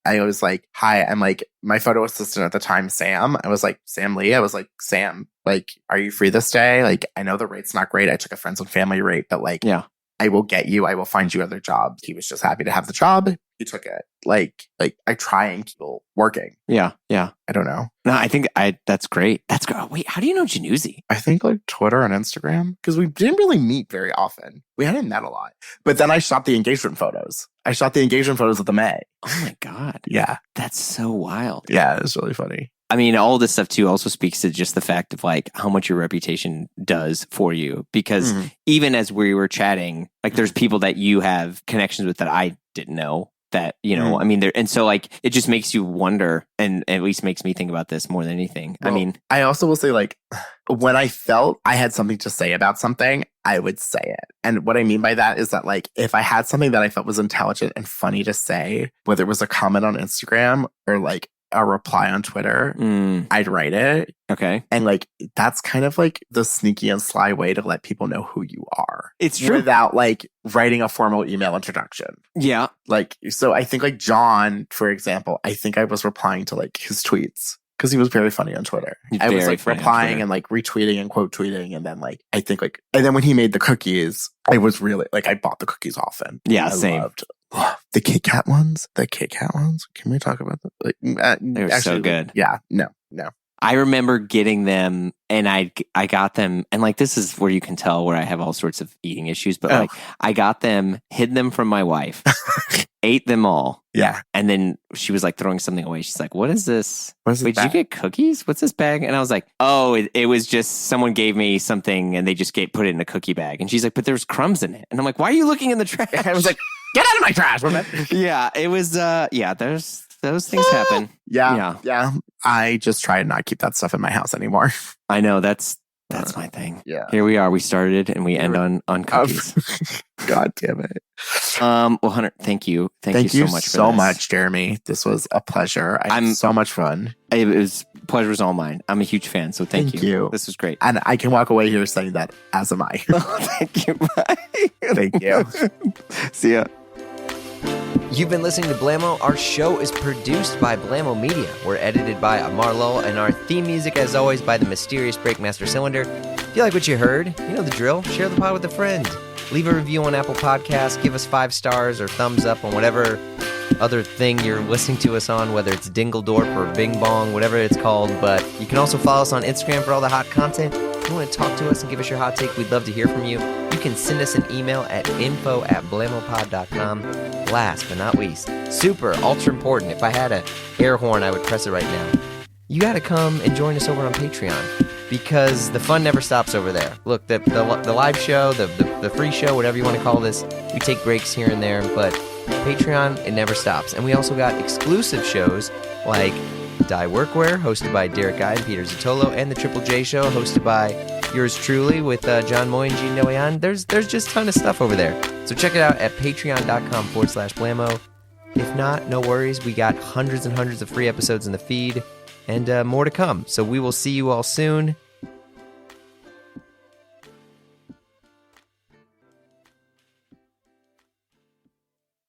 I was like, hi, I'm like, my photo assistant at the time, Sam. I was like, Sam Lee. I was like, Sam, like, are you free this day? Like, I know the rate's not great. I took a friends and family rate, but like, yeah, I will get you. I will find you other jobs. He was just happy to have the job. He took it. Like I try and keep working. Yeah. Yeah. I don't know. No, I think that's great. That's great. Wait, how do you know Januzzi? I think like Twitter and Instagram, because we didn't really meet very often. We hadn't met a lot. But then I shot the engagement photos. I shot the engagement photos at the May. Oh my God. Yeah. That's so wild. Yeah, it's really funny. I mean, all this stuff too also speaks to just the fact of like how much your reputation does for you. Because even as we were chatting, like there's people that you have connections with that I didn't know that, you know, I mean, and so like it just makes you wonder, and at least makes me think about this more than anything. Well, I mean, I also will say like when I felt I had something to say about something, I would say it. And what I mean by that is that like if I had something that I felt was intelligent and funny to say, whether it was a comment on Instagram or like a reply on Twitter, I'd write it. Okay. And like, that's kind of like the sneaky and sly way to let people know who you are. It's true. Without like writing a formal email introduction. Yeah. Like, so I think like John, for example, I think I was replying to like his tweets because he was very funny on Twitter. I was like replying and like retweeting and quote tweeting. And then like, I think like, and then when he made the cookies, I was really like, I bought the cookies often. Yeah, same. The Kit Kat ones. Can we talk about them? Like, they're actually, so good. Yeah. No. I remember getting them, and I got them, and like this is where you can tell where I have all sorts of eating issues. But like I got them, hid them from my wife, ate them all. Yeah, and then she was like throwing something away. She's like, "What is this? Wait, did you get cookies? What's this bag?" And I was like, "Oh, it was just someone gave me something, and they just put it in a cookie bag." And she's like, "But there's crumbs in it." And I'm like, "Why are you looking in the trash?" I was like, "Get out of my trash, woman!" Yeah, it was. There's. Those things happen. Yeah. I just try to not keep that stuff in my house anymore. I know that's my thing. Yeah. Here we are. We started and we end on cookies. God damn it. Well, Hunter, thank you. Thank you so much, Jeremy. This was a pleasure. I had so much fun. Pleasure's all mine. I'm a huge fan, so thank you. This was great. And I can walk away here saying that, as am I. Thank you. Bye. Thank you. See ya. You've been listening to Blammo. Our show is produced by Blammo Media. We're edited by Amar Lowell, and our theme music, as always, by the mysterious Breakmaster Cylinder. If you like what you heard, you know the drill. Share the pod with a friend. Leave a review on Apple Podcasts. Give us 5 stars or thumbs up on whatever other thing you're listening to us on, whether it's Dingledorp or Bing Bong, whatever it's called. But you can also follow us on Instagram for all the hot content. If you want to talk to us and give us your hot take, we'd love to hear from you. You can send us an email at info@blammopod.com. Last but not least, super ultra important, if I had an air horn, I would press it right now. You got to come and join us over on Patreon, because the fun never stops over there. Look, the live show, the free show, whatever you want to call this, we take breaks here and there, but Patreon, it never stops. And we also got exclusive shows like Die Workwear, hosted by Derek Guy and Peter Zotolo, and the Triple J Show, hosted by yours truly with John Moy and Gene Noyan. There's just a ton of stuff over there. So check it out at patreon.com/Blammo. If not, no worries. We got hundreds and hundreds of free episodes in the feed and more to come. So we will see you all soon.